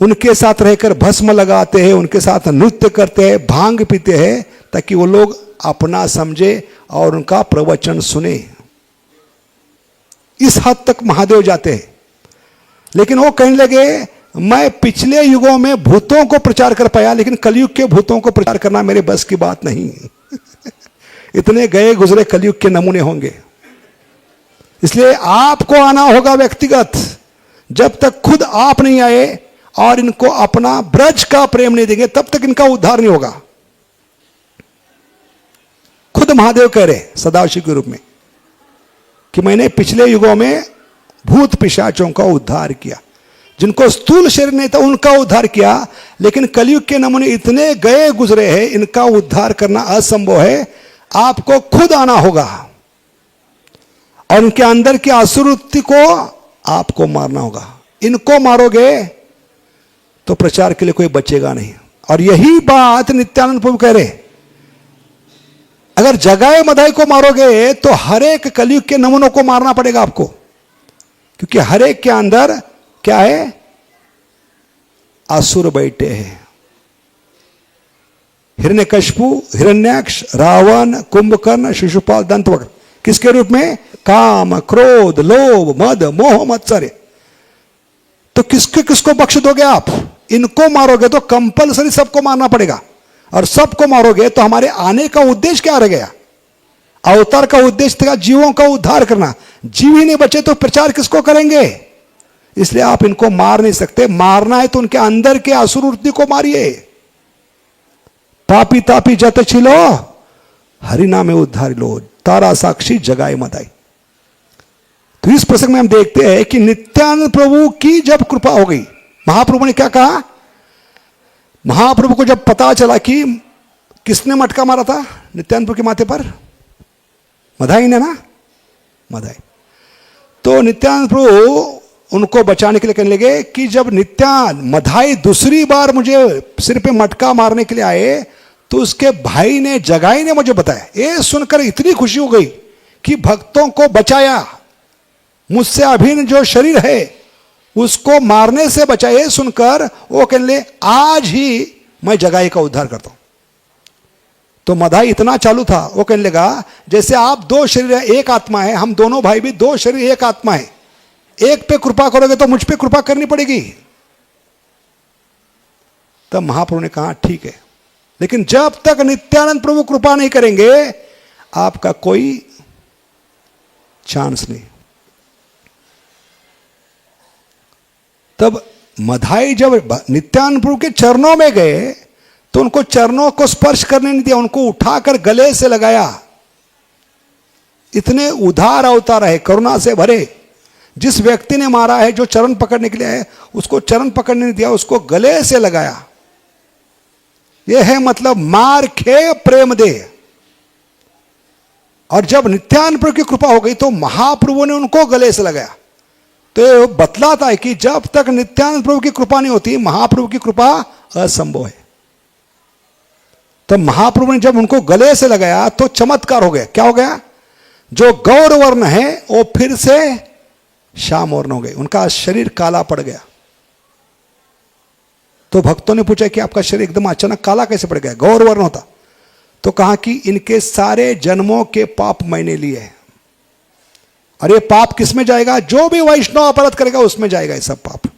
उनके साथ रहकर भस्म लगाते हैं, उनके साथ नृत्य करते हैं, भांग पीते हैं, ताकि वो लोग अपना समझे और उनका प्रवचन सुने। इस हद तक महादेव जाते हैं। लेकिन वो कहने लगे, मैं पिछले युगों में भूतों को प्रचार कर पाया, लेकिन कलयुग के भूतों को प्रचार करना मेरे बस की बात नहीं। इतने गए गुजरे कलयुग के नमूने होंगे। इसलिए आपको आना होगा व्यक्तिगत। जब तक खुद आप नहीं आए और इनको अपना ब्रज का प्रेम नहीं देंगे, तब तक इनका उद्धार नहीं होगा। खुद महादेव कह रहे सदाशिव के रूप में कि मैंने पिछले युगों में भूत पिशाचों का उद्धार किया, जिनको स्थूल शरीर नहीं था उनका उद्धार किया। लेकिन कलयुग के नमूने इतने गए गुजरे हैं, इनका उद्धार करना असंभव है। आपको खुद आना होगा और इनके अंदर की असुरवृत्ति को आपको मारना होगा। इनको मारोगे तो प्रचार के लिए कोई बचेगा नहीं। और यही बात नित्यानंद प्रभु कह रहे, अगर जगाए मदाई को मारोगे तो हर एक कलयुग के नमूनों को मारना पड़ेगा आपको। क्योंकि हर एक के अंदर क्या है? असुर बैठे हैं। हिरण्यकशिपु, हिरण्याक्ष, रावण, कुंभकर्ण, शिशुपाल, दंतवक्र। किसके रूप में? काम, क्रोध, लोभ, मद, मोह, मत्सर्य। तो किसको बख्श दोगे आप? इनको मारोगे तो कंपलसरी सबको मारना पड़ेगा। और सबको मारोगे तो हमारे आने का उद्देश्य क्या रह गया? अवतार का उद्देश्य था जीवों का उद्धार करना। जीव ही नहीं बचे तो प्रचार किसको करेंगे? इसलिए आप इनको मार नहीं सकते। मारना है तो उनके अंदर के असुर वृत्ति को मारिए। पापी तापी जत छिलो हरि नामे उद्धार लो, तारा साक्षी जगाए मदाई। तो इस प्रसंग में हम देखते हैं कि नित्यानंद प्रभु की जब कृपा हो गई, महाप्रभु ने क्या कहा? महाप्रभु को जब पता चला कि किसने मटका मारा था नित्यानंद प्रभु के माथे पर, मदाई ने ना, मदाई। तो नित्यानंद प्रभु उनको बचाने के लिए कहने लगे कि जब मदाई दूसरी बार मुझे सिर पे मटका मारने के लिए आए तो उसके भाई ने, जगाई ने मुझे बताया। ये सुनकर इतनी खुशी हो गई कि भक्तों को बचाया, मुझसे अभिन्न जो शरीर है उसको मारने से बचाए। सुनकर वो कहने लगे आज ही मैं जगाई का उद्धार करता हूं। तो मदाई इतना चालू था, वो कहने लगा जैसे आप दो शरीर है एक आत्मा है, हम दोनों भाई भी दो शरीर एक आत्मा है, एक पे कृपा करोगे तो मुझ पे कृपा करनी पड़ेगी। तब महाप्रभु ने कहा ठीक है, लेकिन जब तक नित्यानंद प्रभु कृपा नहीं करेंगे आपका कोई चांस नहीं। तब मदाई जब नित्यानंद प्रभु के चरणों में गए तो उनको चरणों को स्पर्श करने नहीं दिया, उनको उठाकर गले से लगाया। इतने उदार अवतार है, करुणा से भरे। जिस व्यक्ति ने मारा है, जो चरण पकड़ने के लिए है, उसको चरण पकड़ने नहीं दिया, उसको गले से लगाया। यह है मतलब मार खे प्रेम दे। और जब नित्यानंद प्रभु की कृपा हो गई तो महाप्रभु ने उनको गले से लगाया। तो बतलाता है कि जब तक नित्यानंद प्रभु की कृपा नहीं होती, महाप्रभु की कृपा असंभव है। तो महाप्रभु ने जब उनको गले से लगाया तो चमत्कार हो गया। क्या हो गया? जो गौर वर्ण है वो फिर से श्याम वर्ण हो गए, उनका शरीर काला पड़ गया। तो भक्तों ने पूछा कि आपका शरीर एकदम अचानक काला कैसे पड़ गया? गौर वर्ण होता। तो कहा कि इनके सारे जन्मों के पाप मैंने लिए हैं। और ये पाप किस में जाएगा? जो भी वैष्णव अपराध करेगा उसमें जाएगा ये सब पाप।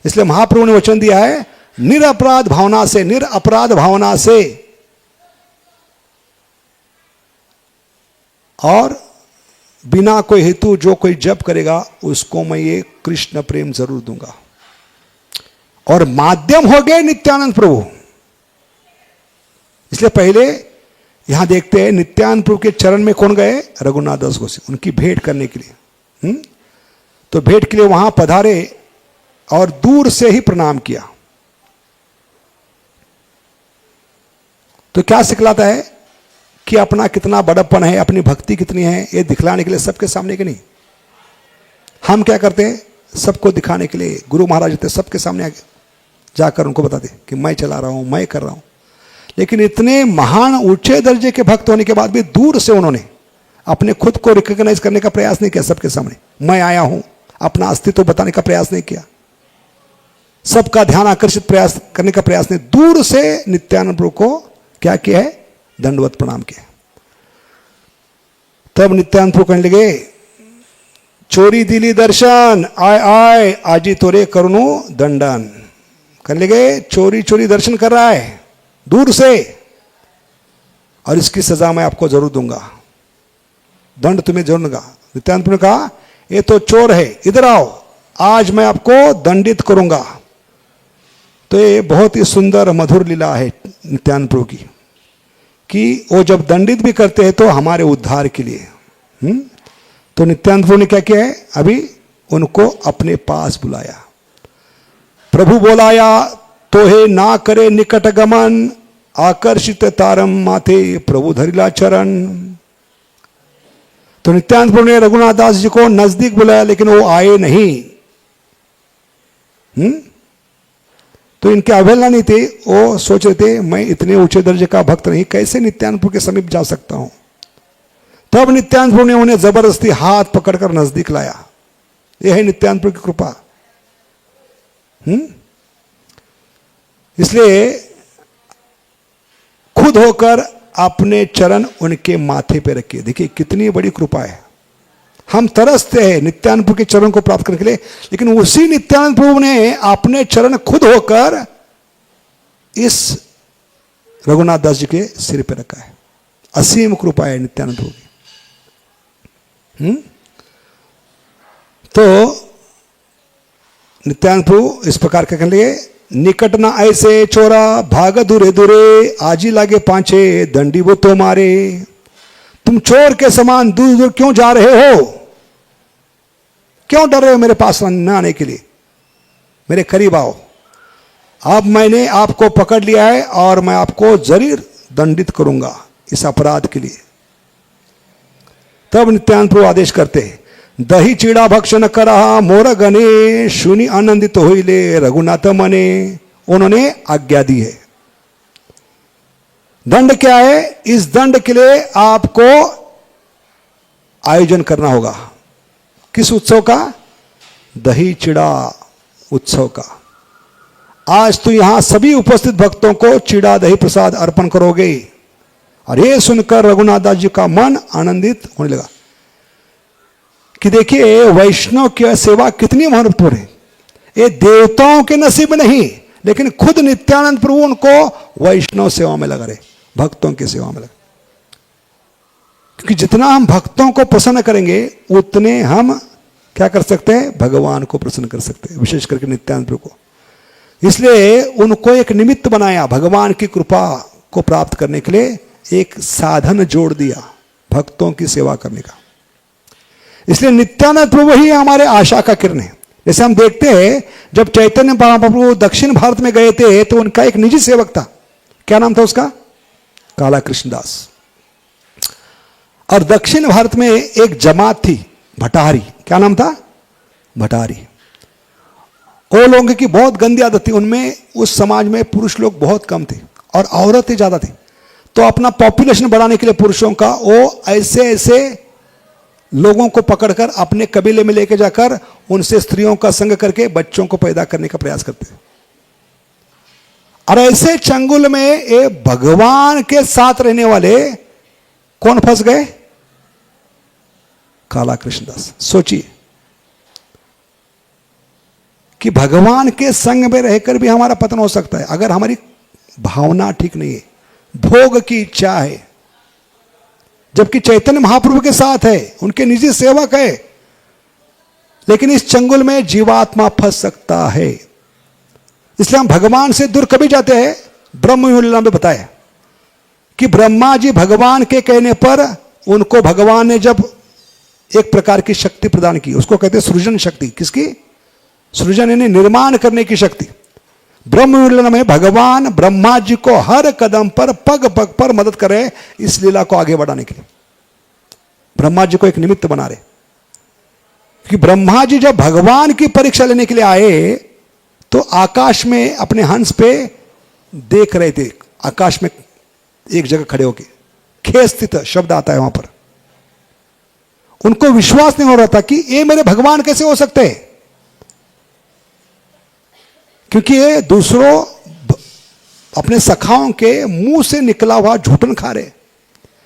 इसलिए महाप्रभु ने वचन दिया है निरपराध भावना से, निरपराध भावना से और बिना कोई हेतु जो कोई जप करेगा उसको मैं ये कृष्ण प्रेम जरूर दूंगा। और माध्यम हो गए नित्यानंद प्रभु। इसलिए पहले यहां देखते हैं नित्यानंद प्रभु के चरण में कौन गए? रघुनाथ दास गोसाई, उनकी भेंट करने के लिए। तो भेंट के लिए वहां पधारे और दूर से ही प्रणाम किया। तो क्या सिखलाता है कि अपना कितना बड़प्पन है, अपनी भक्ति कितनी है, ये दिखलाने के लिए सबके सामने के नहीं। हम क्या करते हैं? सबको दिखाने के लिए गुरु महाराज होते सबके सामने आगे जाकर उनको बताते कि मैं चला रहा हूं, मैं कर रहा हूं। लेकिन इतने महान ऊंचे दर्जे के भक्त होने के बाद भी दूर से उन्होंने अपने खुद को रिकॉग्नाइज करने का प्रयास नहीं किया। सबके सामने मैं आया हूं, अपना अस्तित्व बताने का प्रयास नहीं किया, सबका ध्यान आकर्षित प्रयास करने का प्रयास नहीं। दूर से नित्यानंद प्रभु को क्या किया है? दंडवत प्रणाम किया। तब नित्यानंद प्रभु कहने लगे चोरी दिली दर्शन आय आय आजी तोरे करुणो दंडन। कहने लगे चोरी चोरी दर्शन कर रहा है दूर से, और इसकी सजा मैं आपको जरूर दूंगा, दंड तुम्हें जरूर दूंगा। नित्यानंद प्रभु ने कहा ये तो चोर है, इधर आओ, आज मैं आपको दंडित करूंगा। तो ये बहुत ही सुंदर मधुर लीला है नित्यानंद प्रभु की कि वो जब दंडित भी करते हैं तो हमारे उद्धार के लिए। तो नित्यानंद प्रभु ने क्या किया है? अभी उनको अपने पास बुलाया। प्रभु बोलाया तो हे ना करे निकट गमन, आकर्षित तारम माथे प्रभु धरिला चरण। तो नित्यानंद प्रभु ने रघुनाथ दास जी को नजदीक बुलाया, लेकिन वो आए नहीं। तो इनके अवहेलना नहीं थे, वो सोच रहे थे मैं इतने ऊंचे दर्जे का भक्त नहीं, कैसे नित्यानंद प्रभु के समीप जा सकता हूं। तब नित्यानंद प्रभु ने उन्हें जबरदस्ती हाथ पकड़कर नजदीक लाया। यह है नित्यानंद प्रभु की कृपा। इसलिए खुद होकर अपने चरण उनके माथे पे रखिए। देखिए कितनी बड़ी कृपा है। हम तरसते हैं नित्यानंद प्रभु के चरण को प्राप्त करने के लिए, लेकिन उसी नित्यानंद प्रभु ने अपने चरण खुद होकर इस रघुनाथ दास जी के सिर पे रखा है। असीम कृपा है नित्यानंद प्रभु की। तो नित्यानंद प्रभु इस प्रकार के कहने लगे, निकट ना ऐसे चोरा भाग दूरे दूरे, आजी लागे पांचे दंडी वो तो मारे। तुम चोर के समान दूर दूर क्यों जा रहे हो? क्यों डर रहे हो मेरे पास न आने के लिए? मेरे करीब आओ। अब मैंने आपको पकड़ लिया है और मैं आपको जरूर दंडित करूंगा इस अपराध के लिए। तब नित्यानंद प्रभु आदेश करते, दही चीड़ा भक्षण करा मोर गणे, सुनी आनंदित होइले रघुनाथ मने। उन्होंने आज्ञा दी है। दंड क्या है? इस दंड के लिए आपको आयोजन करना होगा। किस उत्सव का? दही चिड़ा उत्सव का। आज तो यहां सभी उपस्थित भक्तों को चिड़ा दही प्रसाद अर्पण करोगे। और यह सुनकर रघुनाथ दास जी का मन आनंदित होने लगा कि देखिए वैष्णव की सेवा कितनी महत्वपूर्ण है। ये देवताओं के नसीब में नहीं, लेकिन खुद नित्यानंद प्रभु उनको वैष्णव सेवा में लगा रहे, भक्तों की सेवा में लगा। क्योंकि जितना हम भक्तों को प्रसन्न करेंगे उतने हम क्या कर सकते हैं? भगवान को प्रसन्न कर सकते हैं, विशेष करके नित्यानंद प्रभु को। इसलिए उनको एक निमित्त बनाया, भगवान की कृपा को प्राप्त करने के लिए एक साधन जोड़ दिया भक्तों की सेवा करने का। इसलिए नित्यानंद प्रभु ही हमारे आशा का किरण है। जैसे हम देखते हैं जब चैतन्य महाप्रभु दक्षिण भारत में गए थे तो उनका एक निजी सेवक था। क्या नाम था उसका? काला कृष्णदास। और दक्षिण भारत में एक जमात थी भटारी। क्या नाम था? भटारी। वो लोगों की बहुत गंदी आदत थी। उनमें उस समाज में पुरुष लोग बहुत कम थे और औरतें ज्यादा थी। तो अपना पॉपुलेशन बढ़ाने के लिए पुरुषों का वो ऐसे ऐसे लोगों को पकड़कर अपने कबीले में लेके जाकर उनसे स्त्रियों का संग करके बच्चों को पैदा करने का प्रयास करते हैं। और ऐसे चंगुल में ये भगवान के साथ रहने वाले कौन फंस गए? काला कृष्णदास। सोचिए कि भगवान के संग में रहकर भी हमारा पतन हो सकता है अगर हमारी भावना ठीक नहीं है, भोग की इच्छा है। जबकि चैतन्य महाप्रभु के साथ है, उनके निजी सेवक है, लेकिन इस चंगुल में जीवात्मा फंस सकता है। इसलिए हम भगवान से दूर कभी जाते हैं। ब्रह्म लीला में बताया कि ब्रह्मा जी भगवान के कहने पर उनको भगवान ने जब एक प्रकार की शक्ति प्रदान की, उसको कहते हैं सृजन शक्ति। किसकी? सृजन यानी निर्माण करने की शक्ति। ब्रह्म लीला में भगवान ब्रह्मा जी को हर कदम पर पग पग पर मदद करे इस लीला को आगे बढ़ाने के लिए। ब्रह्मा जी को एक निमित्त बना रहे कि ब्रह्मा जी जब भगवान की परीक्षा लेने के लिए आए तो आकाश में अपने हंस पे देख रहे थे। आकाश में एक जगह खड़े होके, खे स्थित शब्द आता है वहां पर। उनको विश्वास नहीं हो रहा था कि ये मेरे भगवान कैसे हो सकते हैं, क्योंकि ये दूसरों अपने सखाओं के मुंह से निकला हुआ झूठन खा रहे।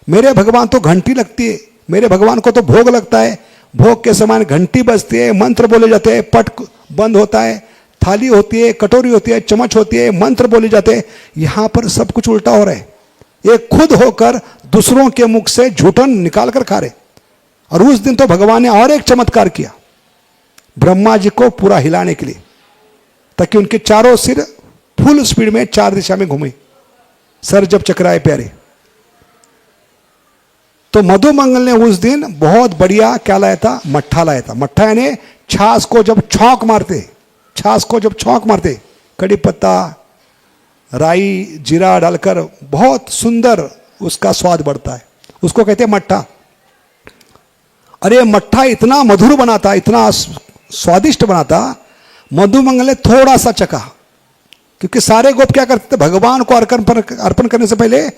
मेरे भगवान तो घंटी लगती है, मेरे भगवान को तो भोग लगता है, भोग के समान घंटी बजती है, मंत्र बोले जाते हैं, पट बंद होता है, थाली होती है, कटोरी होती है, चम्मच होती है, मंत्र बोले जाते हैं। यहां पर सब कुछ उल्टा हो रहा है। ये खुद होकर दूसरों के मुख से झूठन निकाल कर खा रहे। और उस दिन तो भगवान ने और एक चमत्कार किया ब्रह्मा जी को पूरा हिलाने के लिए, ताकि उनके चारों सिर फुल स्पीड में चार दिशा में घूमे। सर जब चकराए प्यारे, तो मधुमंगल ने उस दिन बहुत बढ़िया क्या लाया था? मट्ठा लाया था। मट्ठा यानी छाछ को जब छौंक मारते, कड़ी पत्ता, राई, जीरा डालकर बहुत सुंदर उसका स्वाद बढ़ता है, उसको कहते हैं मट्ठा। अरे मट्ठा इतना मधुर बनाता, इतना स्वादिष्ट बनाता, मधुमंगल ने थोड़ा सा चखा। क्योंकि सारे गोप क्या करते थे? भगवान को अर्पण करने से पहले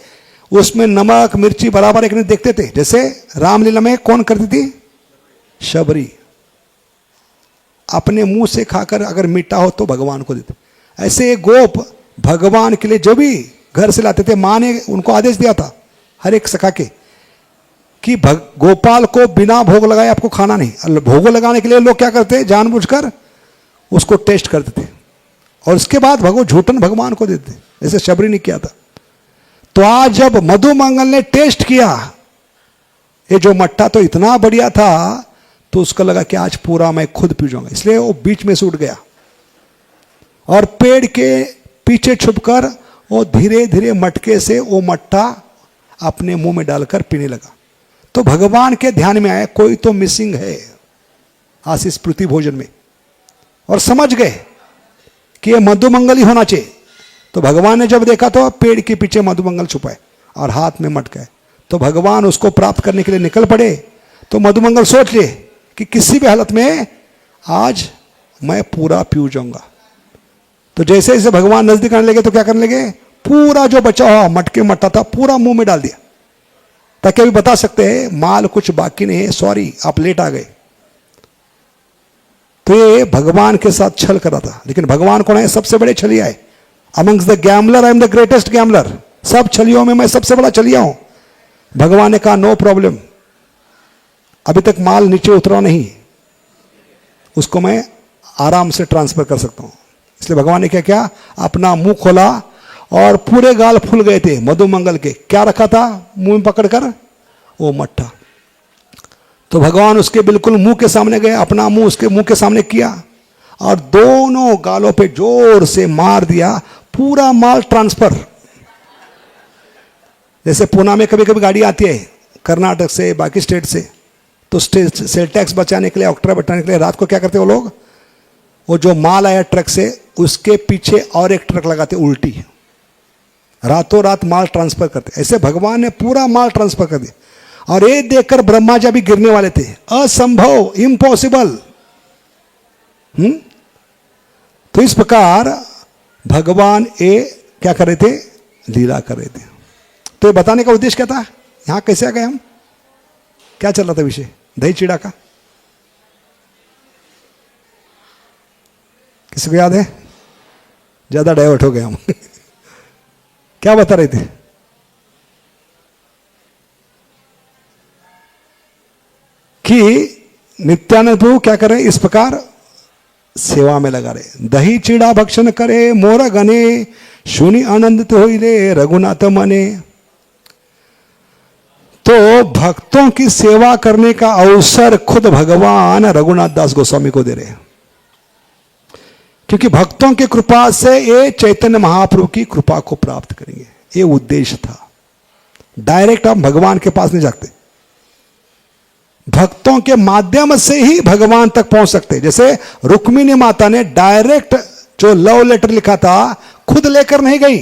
उसमें नमक मिर्ची बराबर एक नहीं देखते थे। जैसे रामलीला में कौन करती थी? शबरी। अपने मुंह से खाकर अगर मीठा हो तो भगवान को देते। ऐसे गोप भगवान के लिए जो भी घर से लाते थे, माँ ने उनको आदेश दिया था हर एक सखा के कि गोपाल को बिना भोग लगाए आपको खाना नहीं। भोग लगाने के लिए लोग क्या करते? जानबूझकर उसको टेस्ट करते थे और उसके बाद झूठन भगवान को देते, जैसे शबरी ने किया था। तो आज जब मधुमंगल ने टेस्ट किया, ये जो मट्टा तो इतना बढ़िया था, तो उसको लगा कि आज पूरा मैं खुद पी जाऊंगा, इसलिए वो बीच में से उठ गया और पेड़ के पीछे छुपकर वो धीरे धीरे मटके से वो मट्टा अपने मुंह में डालकर पीने लगा। तो भगवान के ध्यान में आया कोई तो मिसिंग है आज इस पृथ्वी भोजन में, और समझ गए कि ये मधुमंगल ही होना चाहिए। तो भगवान ने जब देखा तो पेड़ के पीछे मधुमंगल छुपा है और हाथ में मटका है, तो भगवान उसको प्राप्त करने के लिए निकल पड़े। तो मधुमंगल सोच लिए कि किसी भी हालत में आज मैं पूरा पी जाऊंगा। तो जैसे जैसे भगवान नजदीक आने लगे तो क्या करने लगे, पूरा जो बचा हुआ मटके मट्टा था पूरा मुंह में डाल दिया, ताकि अभी बता सकते हैं माल कुछ बाकी नहीं है, सॉरी आप लेट आ गए। तो ये भगवान के साथ छल कर रहा था, लेकिन भगवान कौन है, सबसे बड़े छलिया है। Amongst the gambler I am the greatest gambler, सब छलियों में मैं सबसे बड़ा छलिया हूं। भगवान ने कहा नो प्रॉब्लम, अभी तक माल नीचे उतरा नहीं, उसको मैं आराम से ट्रांसफर कर सकता हूं। इसलिए भगवान ने क्या किया, अपना मुंह खोला और पूरे गाल फूल गए थे मधुमंगल के। क्या रखा था मुंह में पकड़कर, वो मट्ठा। तो भगवान उसके बिल्कुल मुंह के सामने गए, अपना मुंह उसके मुंह के सामने किया और दोनों गालों पे जोर से मार दिया, पूरा माल ट्रांसफर। जैसे पूना में कभी कभी गाड़ी आती है कर्नाटक से, बाकी स्टेट से, तो सेल टैक्स बचाने के लिए, ऑक्ट्रा बचाने के लिए रात को क्या करते वो लोग, वो जो माल आया ट्रक से उसके पीछे और एक ट्रक लगाते उल्टी, रातों रात माल ट्रांसफर करते। ऐसे भगवान ने पूरा माल ट्रांसफर कर दिया। और ये देखकर ब्रह्मा जी भी गिरने वाले थे, असंभव, इम्पॉसिबल। तो इस प्रकार भगवान ये क्या कर रहे थे, लीला कर रहे थे। तो ये बताने का उद्देश्य क्या था, यहां कैसे आ गए हम, क्या चल रहा था विषय, दही चिड़ा का, किसी को याद है? ज्यादा डाइवर्ट हो गए हम क्या बता रहे थे? कि नित्यानंद प्रभु क्या कर रहे, इस प्रकार सेवा में लगा रहे। दही चिड़ा भक्षण करे मोर गने, सुनी आनंदित होइले रघुनाथ मने। तो भक्तों की सेवा करने का अवसर खुद भगवान रघुनाथ दास गोस्वामी को दे रहे हैं, क्योंकि भक्तों की कृपा से ये चैतन्य महाप्रभु की कृपा को प्राप्त करेंगे। ये उद्देश्य था। डायरेक्ट आप भगवान के पास नहीं जाते, भक्तों के माध्यम से ही भगवान तक पहुंच सकते। जैसे रुक्मिणी माता ने डायरेक्ट जो लव लेटर लिखा था खुद लेकर नहीं गई,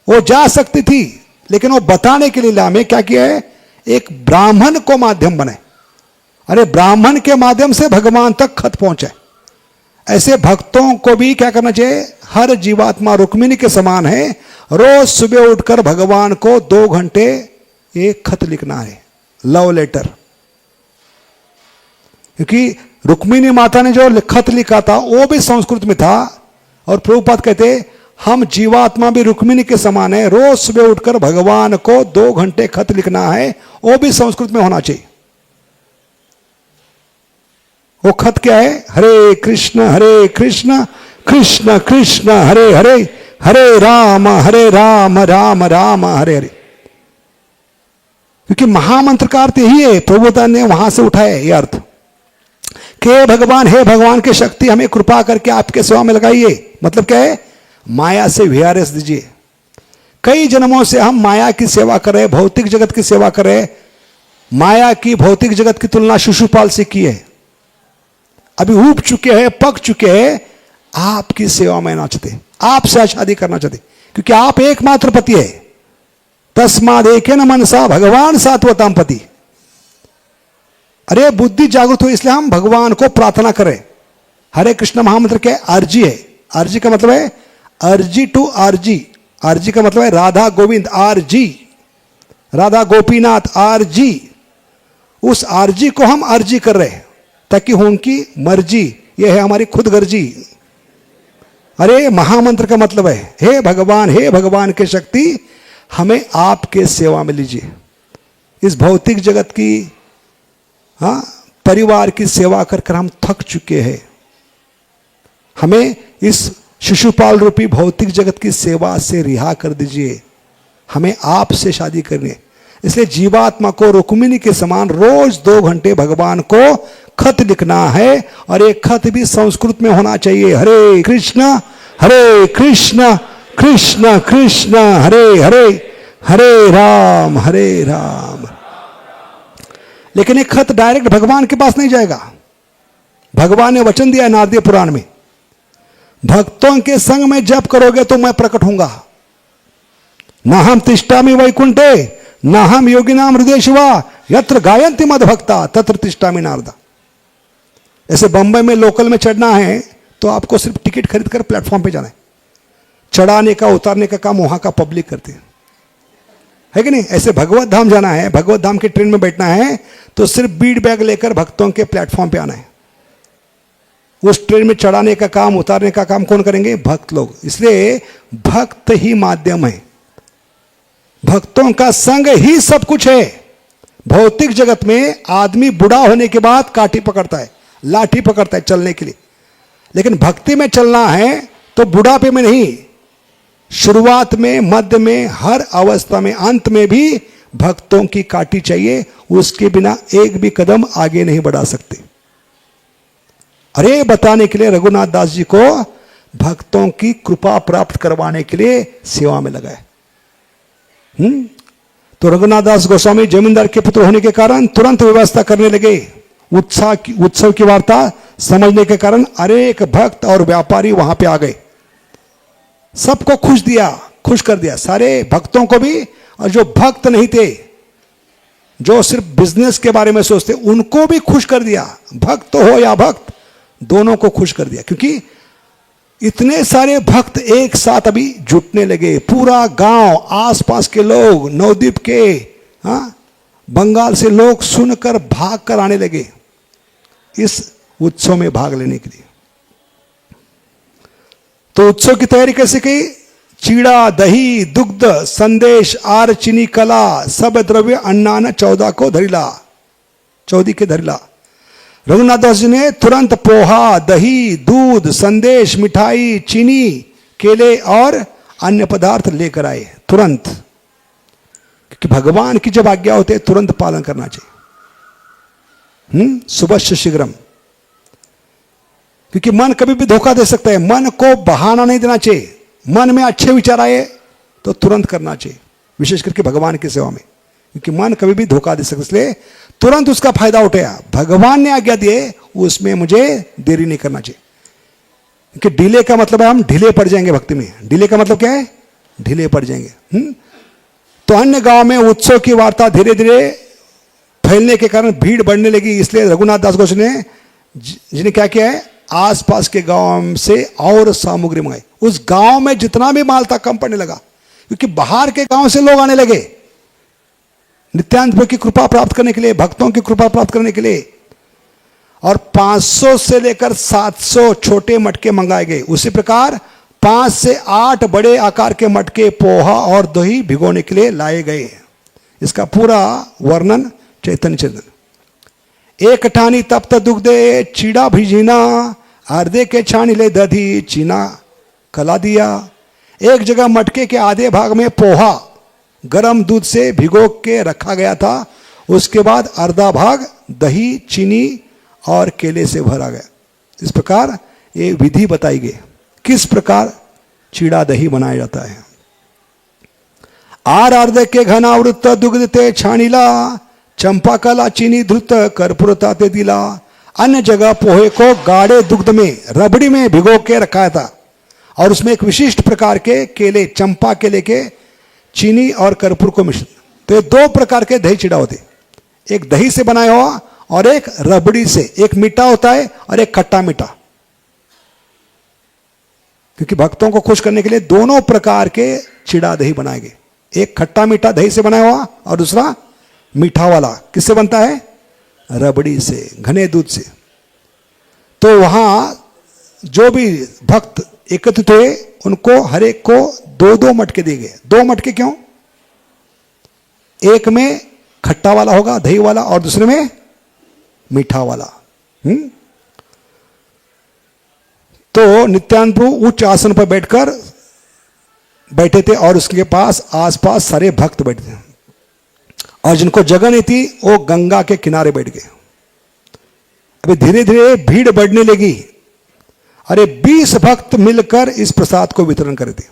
वो जा सकती थी, लेकिन वो बताने के लिए ला में क्या किया है, एक ब्राह्मण को माध्यम बने। अरे ब्राह्मण के माध्यम से भगवान तक खत पहुंचे। ऐसे भक्तों को भी क्या करना चाहिए, हर जीवात्मा रुक्मिणी के समान है, रोज सुबह उठकर भगवान को 2 घंटे एक खत लिखना है, लव लेटर। क्योंकि रुक्मिणी माता ने जो खत लिखा था वो भी संस्कृत में था, और प्रभुपाद कहते हम जीवात्मा भी रुक्मिणी के समान है, रोज सुबह उठकर भगवान को 2 घंटे खत लिखना है, वो भी संस्कृत में होना चाहिए। वो खत क्या है, हरे कृष्ण कृष्ण कृष्ण हरे हरे, हरे राम राम राम हरे हरे। क्योंकि महामंत्र का अर्थ यही है, प्रभुपाद ने वहां से उठाया ये अर्थ कि हे भगवान की शक्ति हमें कृपा करके आपके सेवा में लगाइए। मतलब क्या है, माया से वीआरएस दीजिए। कई जन्मों से हम माया की सेवा कर रहे, भौतिक जगत की सेवा कर रहे। माया की भौतिक जगत की तुलना शिशुपाल से की है, अभी ऊब चुके हैं, पक चुके हैं, आपकी सेवा में ना चाहते, आपसे शादी करना चाहते, क्योंकि आप एकमात्र पति है। तस्माद एकेन मनसा भगवान सात्वताम पति। अरे बुद्धि जागृत हो, इसलिए हम भगवान को प्रार्थना करें। हरे कृष्ण महामंत्र के आरजी है, आरजी का मतलब है अर्जी टू आरजी, आरजी का मतलब है राधा गोविंद, आरजी राधा गोपीनाथ, आरजी। उस आरजी को हम अर्जी कर रहे हैं ताकि उनकी मर्जी, यह है हमारी खुद गर्जी। अरे महामंत्र का मतलब है हे भगवान के शक्ति हमें आपके सेवा में लीजिए। इस भौतिक जगत की परिवार की सेवा कर कर हम थक चुके हैं। हमें इस शिशुपाल रूपी भौतिक जगत की सेवा से रिहा कर दीजिए। हमें आपसे शादी करनी है। इसलिए जीवात्मा को रुक्मिणी के समान रोज 2 घंटे भगवान को खत लिखना है, और एक खत भी संस्कृत में होना चाहिए। हरे कृष्ण कृष्ण कृष्ण हरे हरे, हरे राम। लेकिन एक खत डायरेक्ट भगवान के पास नहीं जाएगा। भगवान ने वचन दिया है नारदीय पुराण में, भक्तों के संग में जप करोगे तो मैं प्रकट होऊंगा। न हम तिष्ठामि वैकुंठे न हम योगिनाम हृदयेषु यत्र गायन्ति मद भक्ता तत्र तिष्ठामि नारदा। ऐसे बंबई में लोकल में चढ़ना है तो आपको सिर्फ टिकट खरीद कर प्लेटफॉर्म पे जाना है। चढ़ाने का उतारने का काम वहां का पब्लिक करती है कि नहीं। ऐसे भगवत धाम जाना है, भगवत धाम के ट्रेन में बैठना है तो सिर्फ बीड बैग लेकर भक्तों के प्लेटफॉर्म पे आना है। उस ट्रेन में चढ़ाने का काम उतारने का काम कौन करेंगे? भक्त लोग। इसलिए भक्त ही माध्यम है, भक्तों का संग ही सब कुछ है। भौतिक जगत में आदमी बूढ़ा होने के बाद काठी पकड़ता है, लाठी पकड़ता है चलने के लिए, लेकिन भक्ति में चलना है तो बुढ़ापे में नहीं, शुरुआत में, मध्य में, हर अवस्था में, अंत में भी भक्तों की काठी चाहिए। उसके बिना एक भी कदम आगे नहीं बढ़ा सकते। अरे बताने के लिए रघुनाथ दास जी को भक्तों की कृपा प्राप्त करवाने के लिए सेवा में लगाए। तो रघुनाथ दास गोस्वामी जमींदार के पुत्र होने के कारण तुरंत व्यवस्था करने लगे। उत्सव की वार्ता समझने के कारण अनेक भक्त और व्यापारी वहां पे आ गए। सबको खुश कर दिया, सारे भक्तों को भी, और जो भक्त नहीं थे, जो सिर्फ बिजनेस के बारे में सोचते, उनको भी खुश कर दिया। भक्त हो या भक्त, दोनों को खुश कर दिया, क्योंकि इतने सारे भक्त एक साथ अभी जुटने लगे। पूरा गांव, आसपास के लोग, नवद्वीप के, बंगाल से लोग सुनकर भाग कर आने लगे इस उत्सव में भाग लेने के लिए। तो उत्सव की तैयारी कैसे की? चीड़ा, दही, दुग्ध, संदेश, आर, चीनी, कला, सब द्रव्य अन्नान 14 को धरिला, 14 के धरिला। रघुनाथ दास जी ने तुरंत पोहा, दही, दूध, संदेश, मिठाई, चीनी, केले और अन्य पदार्थ लेकर आए तुरंत, क्योंकि भगवान की जब आज्ञा होती है तुरंत पालन करना चाहिए। सुबह शीघ्रम, क्योंकि मन कभी भी धोखा दे सकता है। मन को बहाना नहीं देना चाहिए। मन में अच्छे विचार आए तो तुरंत करना चाहिए, विशेष करके भगवान की सेवा में, क्योंकि मन कभी भी धोखा दे सकता है। इसलिए तुरंत उसका फायदा उठाया। भगवान ने आज्ञा दिए, उसमें मुझे देरी नहीं करना चाहिए, क्योंकि डिले का मतलब है हम ढीले पड़ जाएंगे भक्ति में। डिले का मतलब क्या है? ढीले पड़ जाएंगे। तो अन्य गांव में उत्सव की वार्ता धीरे धीरे फैलने के कारण भीड़ बढ़ने लगी। इसलिए रघुनाथ दास गोस्वामी ने जिन्हें क्या किया है, आसपास के गांव से और सामग्री मंगाई। उस गांव में जितना भी माल था कम पड़ने लगा, क्योंकि बाहर के गांव से लोग आने लगे नित्यानंद प्रभु की कृपा प्राप्त करने के लिए, भक्तों की कृपा प्राप्त करने के लिए। और 500 से लेकर 700 छोटे मटके मंगाए गए। उसी प्रकार 5 से 8 बड़े आकार के मटके पोहा और दही भिगोने के लिए लाए गए। इसका पूरा वर्णन चैतन्य चरित। एक ठानी तप्त दुग्धे चीड़ा भिजीना, अर्धे के छानीले दधी चीना कला दिया। एक जगह मटके के आधे भाग में पोहा गरम दूध से भिगो के रखा गया था। उसके बाद अर्धा भाग दही, चीनी और केले से भरा गया। इस प्रकार ये विधि बताई गई किस प्रकार चीड़ा दही बनाया जाता है। आर अर्ध के घनावृत दुग्ध ते छानीला, चंपा कला चीनी धृत कर्पूरता ते दिला। अन्य जगह पोहे को गाढ़े दुग्ध में, रबड़ी में भिगो के रखा था, और उसमें एक विशिष्ट प्रकार के केले, चंपा केले के, चीनी और कर्पूर को मिश्रण। तो ये 2 प्रकार के दही चिड़ा होते, एक दही से बनाया हुआ और एक रबड़ी से। एक मीठा होता है और एक खट्टा मीठा, क्योंकि भक्तों को खुश करने के लिए दोनों प्रकार के चिड़ा दही बनाए गए। एक खट्टा मीठा दही से बनाया हुआ और दूसरा मीठा वाला किससे बनता है? रबड़ी से, घने दूध से। तो वहां जो भी भक्त एकत्रित हुए उनको हर एक को 2-2 मटके दिए गए। 2 मटके क्यों? एक में खट्टा वाला होगा दही वाला, और दूसरे में मीठा वाला। तो नित्यानंद प्रभु उच्च आसन पर बैठकर बैठे थे और उसके पास आसपास सारे भक्त बैठे थे, और जिनको जगह नहीं थी वो गंगा के किनारे बैठ गए। अभी धीरे धीरे भीड़ बढ़ने लगी। अरे 20 भक्त मिलकर इस प्रसाद को वितरण करे थे।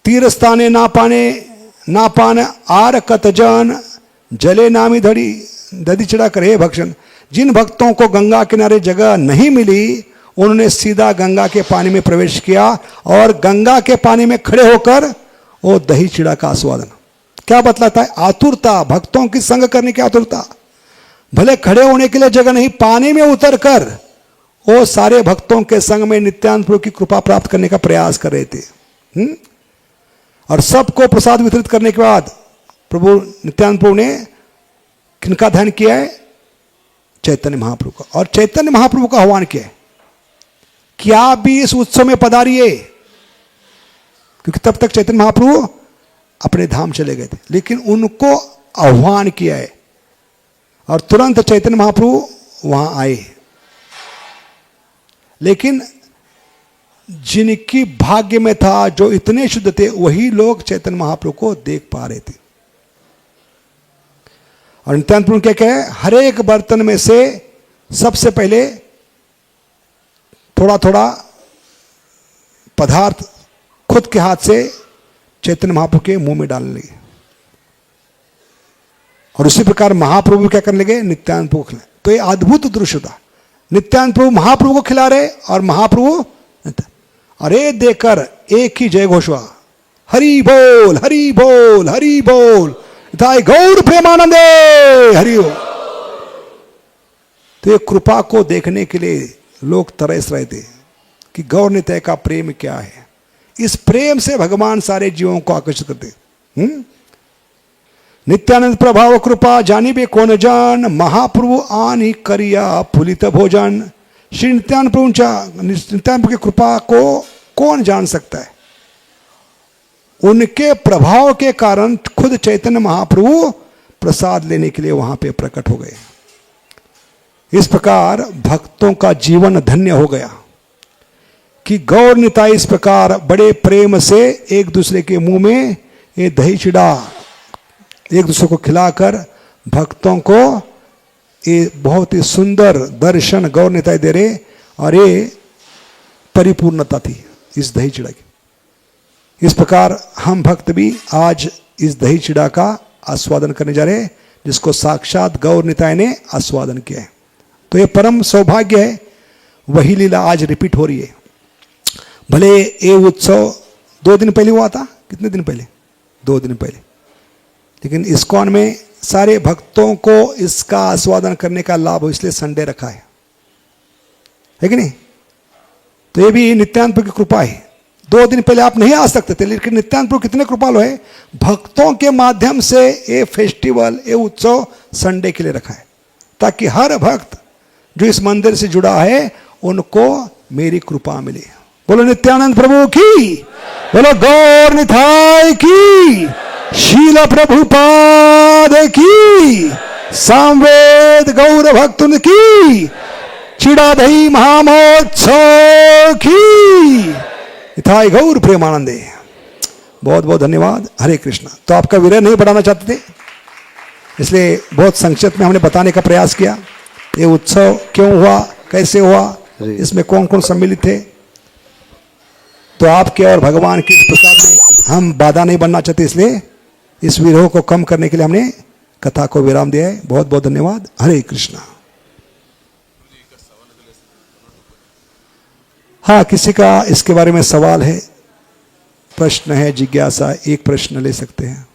तीरस्थाने ना पाने आर कतजन जले नामी धड़ी दधी चढ़ा करे भक्षण। जिन भक्तों को गंगा किनारे जगह नहीं मिली उन्होंने सीधा गंगा के पानी में प्रवेश किया और गंगा के पानी में खड़े होकर वो दही चिड़ा का आस्वादन। क्या बतलाता है? आतुरता, भक्तों की संग करने की आतुरता। भले खड़े होने के लिए जगह नहीं, पानी में उतरकर वो सारे भक्तों के संग में नित्यानंद प्रभु की कृपा प्राप्त करने का प्रयास कर रहे थे। और सबको प्रसाद वितरित करने के बाद प्रभु नित्यानंद प्रभु ने किनका ध्यान किया है? चैतन्य महाप्रभु का। और चैतन्य महाप्रभु का आह्वान किया है कि आप भी इस उत्सव में पधारिए, क्योंकि तब तक चैतन्य महाप्रभु अपने धाम चले गए थे, लेकिन उनको आह्वान किया है और तुरंत चैतन्य महाप्रभु वहां आए। लेकिन जिनकी भाग्य में था, जो इतने शुद्ध थे, वही लोग चैतन्य महाप्रभु को देख पा रहे थे। और नित्यानंद प्रभु क्या कहे? हर एक बर्तन में से सबसे पहले थोड़ा थोड़ा पदार्थ खुद के हाथ से चैतन्य महाप्रभु के मुंह में डालने लगे। और उसी प्रकार महाप्रभु क्या करने लगे? नित्यानंद प्रभु को खिलाए। तो ये अद्भुत दृश्य था। नित्यानंद प्रभु महाप्रभु को खिला रहे और महाप्रभु अरे देकर एक ही जय घोष हुआ, हरि बोल हरि बोल हरि बोल, गौर प्रेमानंदे हरि बोल। तो ये कृपा को देखने के लिए लोग तरस रहे थे कि गौर नित्य का प्रेम क्या है। इस प्रेम से भगवान सारे जीवों को आकर्षित करते। नित्यानंद प्रभाव कृपा जानिबे कौन जान, महाप्रभु आनी करिया फुलित भोजन। श्री नित्यानंद प्रभु की कृपा को कौन जान सकता है? उनके प्रभाव के कारण खुद चैतन्य महाप्रभु प्रसाद लेने के लिए वहां पे प्रकट हो गए। इस प्रकार भक्तों का जीवन धन्य हो गया कि गौर निताई इस प्रकार बड़े प्रेम से एक दूसरे के मुंह में ये दही चिड़ा एक दूसरे को खिलाकर भक्तों को ये बहुत ही सुंदर दर्शन गौर निताई दे रहे। और ये परिपूर्णता थी इस दही चिड़ा की। इस प्रकार हम भक्त भी आज इस दही चिड़ा का आस्वादन करने जा रहे हैं, जिसको साक्षात गौर निताई ने आस्वादन किया है। तो ये परम सौभाग्य है। वही लीला आज रिपीट हो रही है। भले ये उत्सव 2 दिन पहले हुआ था, कितने दिन पहले? 2 दिन पहले। लेकिन इस्कॉन में सारे भक्तों को इसका आस्वादन करने का लाभ हो, इसलिए संडे रखा है कि नहीं? तो ये भी नित्यानंद प्रभु की कृपा है। 2 दिन पहले आप नहीं आ सकते थे, लेकिन नित्यानंद प्रभु कितने कृपालु है, भक्तों के माध्यम से ये फेस्टिवल, ये उत्सव संडे के लिए रखा है, ताकि हर भक्त जो इस मंदिर से जुड़ा है उनको मेरी कृपा मिले। बोलो नित्यानंद प्रभु की, बोलो गौर निताई की, शील प्रभुपाद की, सामवेद गौर भक्तुन की, चिड़ा दही महामहोत्सव की, निताई गौर प्रेमानंदे। बहुत बहुत धन्यवाद। हरे कृष्णा। तो आपका विरह नहीं बढ़ाना चाहते थे, इसलिए बहुत संक्षिप्त में हमने बताने का प्रयास किया ये उत्सव क्यों हुआ, कैसे हुआ, इसमें कौन कौन सम्मिलित थे। तो आपके और भगवान के प्रसाद में हम बाधा नहीं बनना चाहते, इसलिए इस विरोह को कम करने के लिए हमने कथा को विराम दिया है। बहुत बहुत धन्यवाद। हरे कृष्णा। हाँ, किसी का इसके बारे में सवाल है, प्रश्न है, जिज्ञासा, एक प्रश्न ले सकते हैं।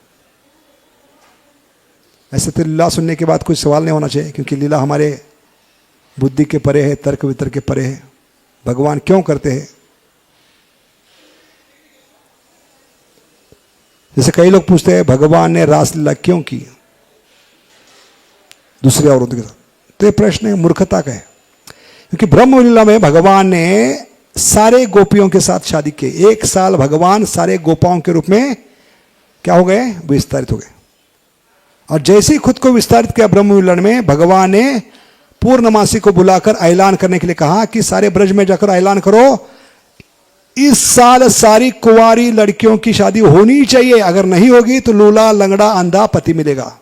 ऐसे तो लीला सुनने के बाद कोई सवाल नहीं होना चाहिए, क्योंकि लीला हमारे बुद्धि के परे है, तर्क वितर्क के परे है। भगवान क्यों करते हैं? जैसे कई लोग पूछते हैं भगवान ने रासलीला क्यों की दूसरे औरतों के साथ, तो ये प्रश्न मूर्खता का है। क्योंकि ब्रह्म लीला में भगवान ने सारे गोपियों के साथ शादी की। 1 साल भगवान सारे गोपाओं के रूप में क्या हो गए? विस्तारित हो गए। और जैसे ही खुद को विस्तारित किया ब्रह्म लीला में, भगवान ने पूर्णमासी को बुलाकर ऐलान करने के लिए कहा कि सारे ब्रज में जाकर ऐलान करो, इस साल सारी कुंवारी लड़कियों की शादी होनी चाहिए, अगर नहीं होगी तो लूला लंगड़ा अंधा पति मिलेगा।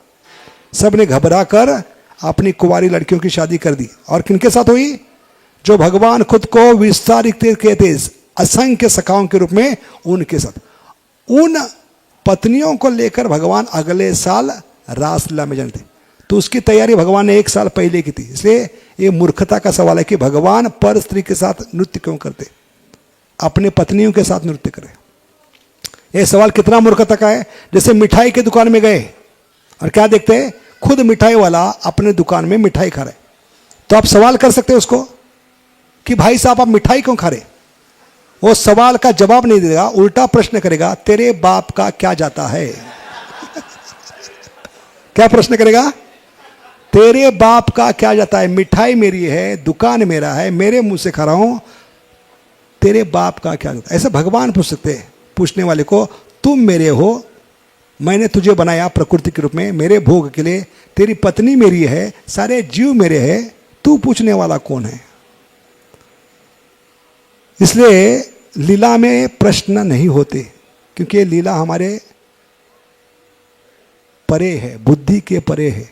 सब ने घबरा कर अपनी कुंवारी लड़कियों की शादी कर दी। और किनके साथ हुई? जो भगवान खुद को विस्तारित कहते असंख्य सखाओं के रूप में, उनके साथ। उन पत्नियों को लेकर भगवान अगले साल रासलीला में जानते, तो उसकी तैयारी भगवान ने 1 साल पहले की थी। इसलिए ये मूर्खता का सवाल है कि भगवान पर स्त्री के साथ नृत्य क्यों करते, अपने पत्नियों के साथ नृत्य करें। यह सवाल कितना मूर्खता का है। जैसे मिठाई की दुकान में गए और क्या देखते हैं, खुद मिठाई वाला अपने दुकान में मिठाई खा रहे, तो आप सवाल कर सकते हैं उसको कि भाई साहब आप मिठाई क्यों खा रहे? वो सवाल का जवाब नहीं देगा, उल्टा प्रश्न करेगा, तेरे बाप का क्या जाता है? क्या प्रश्न करेगा? तेरे बाप का क्या जाता है? मिठाई मेरी है, दुकान मेरा है, मेरे मुंह से खा रहा हूं, तेरे बाप का क्या जाता है? ऐसे भगवान पूछ सकते हैं पूछने वाले को, तुम मेरे हो, मैंने तुझे बनाया प्रकृति के रूप में मेरे भोग के लिए, तेरी पत्नी मेरी है, सारे जीव मेरे हैं, तू पूछने वाला कौन है? इसलिए लीला में प्रश्न नहीं होते, क्योंकि लीला हमारे परे है, बुद्धि के परे है।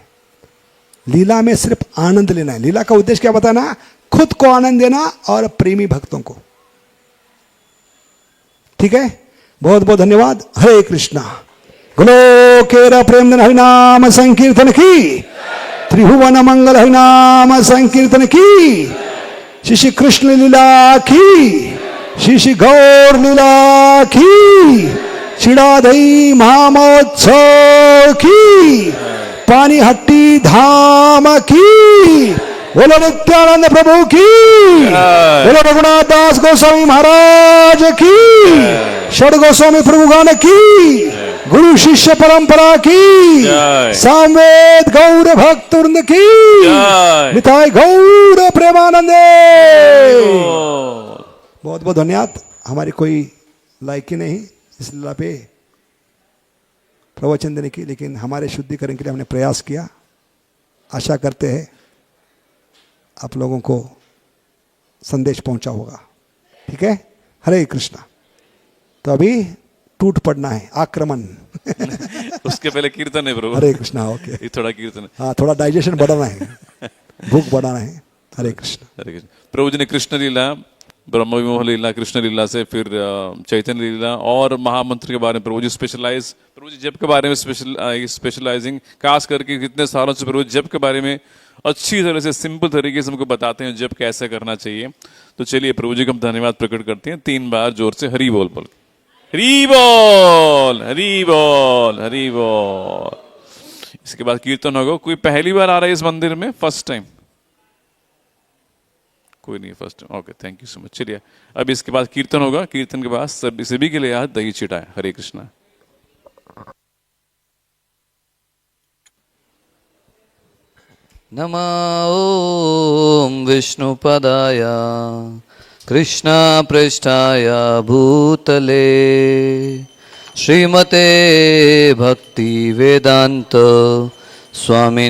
लीला में सिर्फ आनंद लेना है। लीला का उद्देश्य क्या बताना? खुद को आनंद देना और प्रेमी भक्तों को। ठीक है, बहुत बहुत धन्यवाद। हरे कृष्णा। गोलोकेर प्रेम हरिनाम संकीर्तन की, त्रिभुवन मंगल हरिनाम संकीर्तन की, श्री श्री कृष्ण लीला की, श्री श्री गौर लीला की, चिड़ाधई महामहोत्सव की, पानीहट्टी धाम की, बोलो नित्यानंद प्रभु की, बोलो रघुनाथ दास गोस्वामी महाराज की, षड गोस्वामी प्रभुगण की, गुरु शिष्य परंपरा की, सामवेद गौर भक्त वृंद की, निताय गौर प्रेमानंदे। बहुत बहुत धन्यवाद। हमारी कोई लायकी नहीं इस लीला पे प्रवचन देने की, लेकिन हमारे शुद्धिकरण के लिए हमने प्रयास किया। आशा करते हैं आप लोगों को संदेश पहुंचा होगा। ठीक है, हरे कृष्णा। तो अभी टूट पड़ना है, आक्रमण। उसके पहले कीर्तन है प्रभु। हरे कृष्णा। ओके, ये थोड़ा कीर्तन है। हाँ, थोड़ा डाइजेशन बढ़ाना है, भूख बढ़ाना है। हरे कृष्ण। हरे कृष्ण। प्रभु जी ने कृष्ण लीला, ब्रह्म विमोह लीला, कृष्ण लीला से फिर चैतन्य लीला और महामंत्र के बारे में प्रभु जी प्रभु जी जप के बारे में स्पेशलाइजिंग, खास करके कितने सालों से प्रभु जी जप के बारे में अच्छी तरह से सिंपल तरीके से हमको बताते हैं जप कैसे करना चाहिए। तो चलिए प्रभु जी को हम धन्यवाद प्रकट करते हैं 3 बार जोर से हरि बोल बोल। हरि बोल, हरि बोल, हरि बोल। इसके बाद कीर्तन होगा। कोई पहली बार आ रहा है इस मंदिर में? First time? कोई नहीं, first time. Okay, thank you so much. चलिए अब इसके बाद कीर्तन होगा। कीर्तन के बाद सभी के लिए आज दही चिटा है। हरे कृष्णा। नमः ओम विष्णुपदाय कृष्णा पृष्ठाय भूतले श्रीमते भक्ति वेदांत स्वामी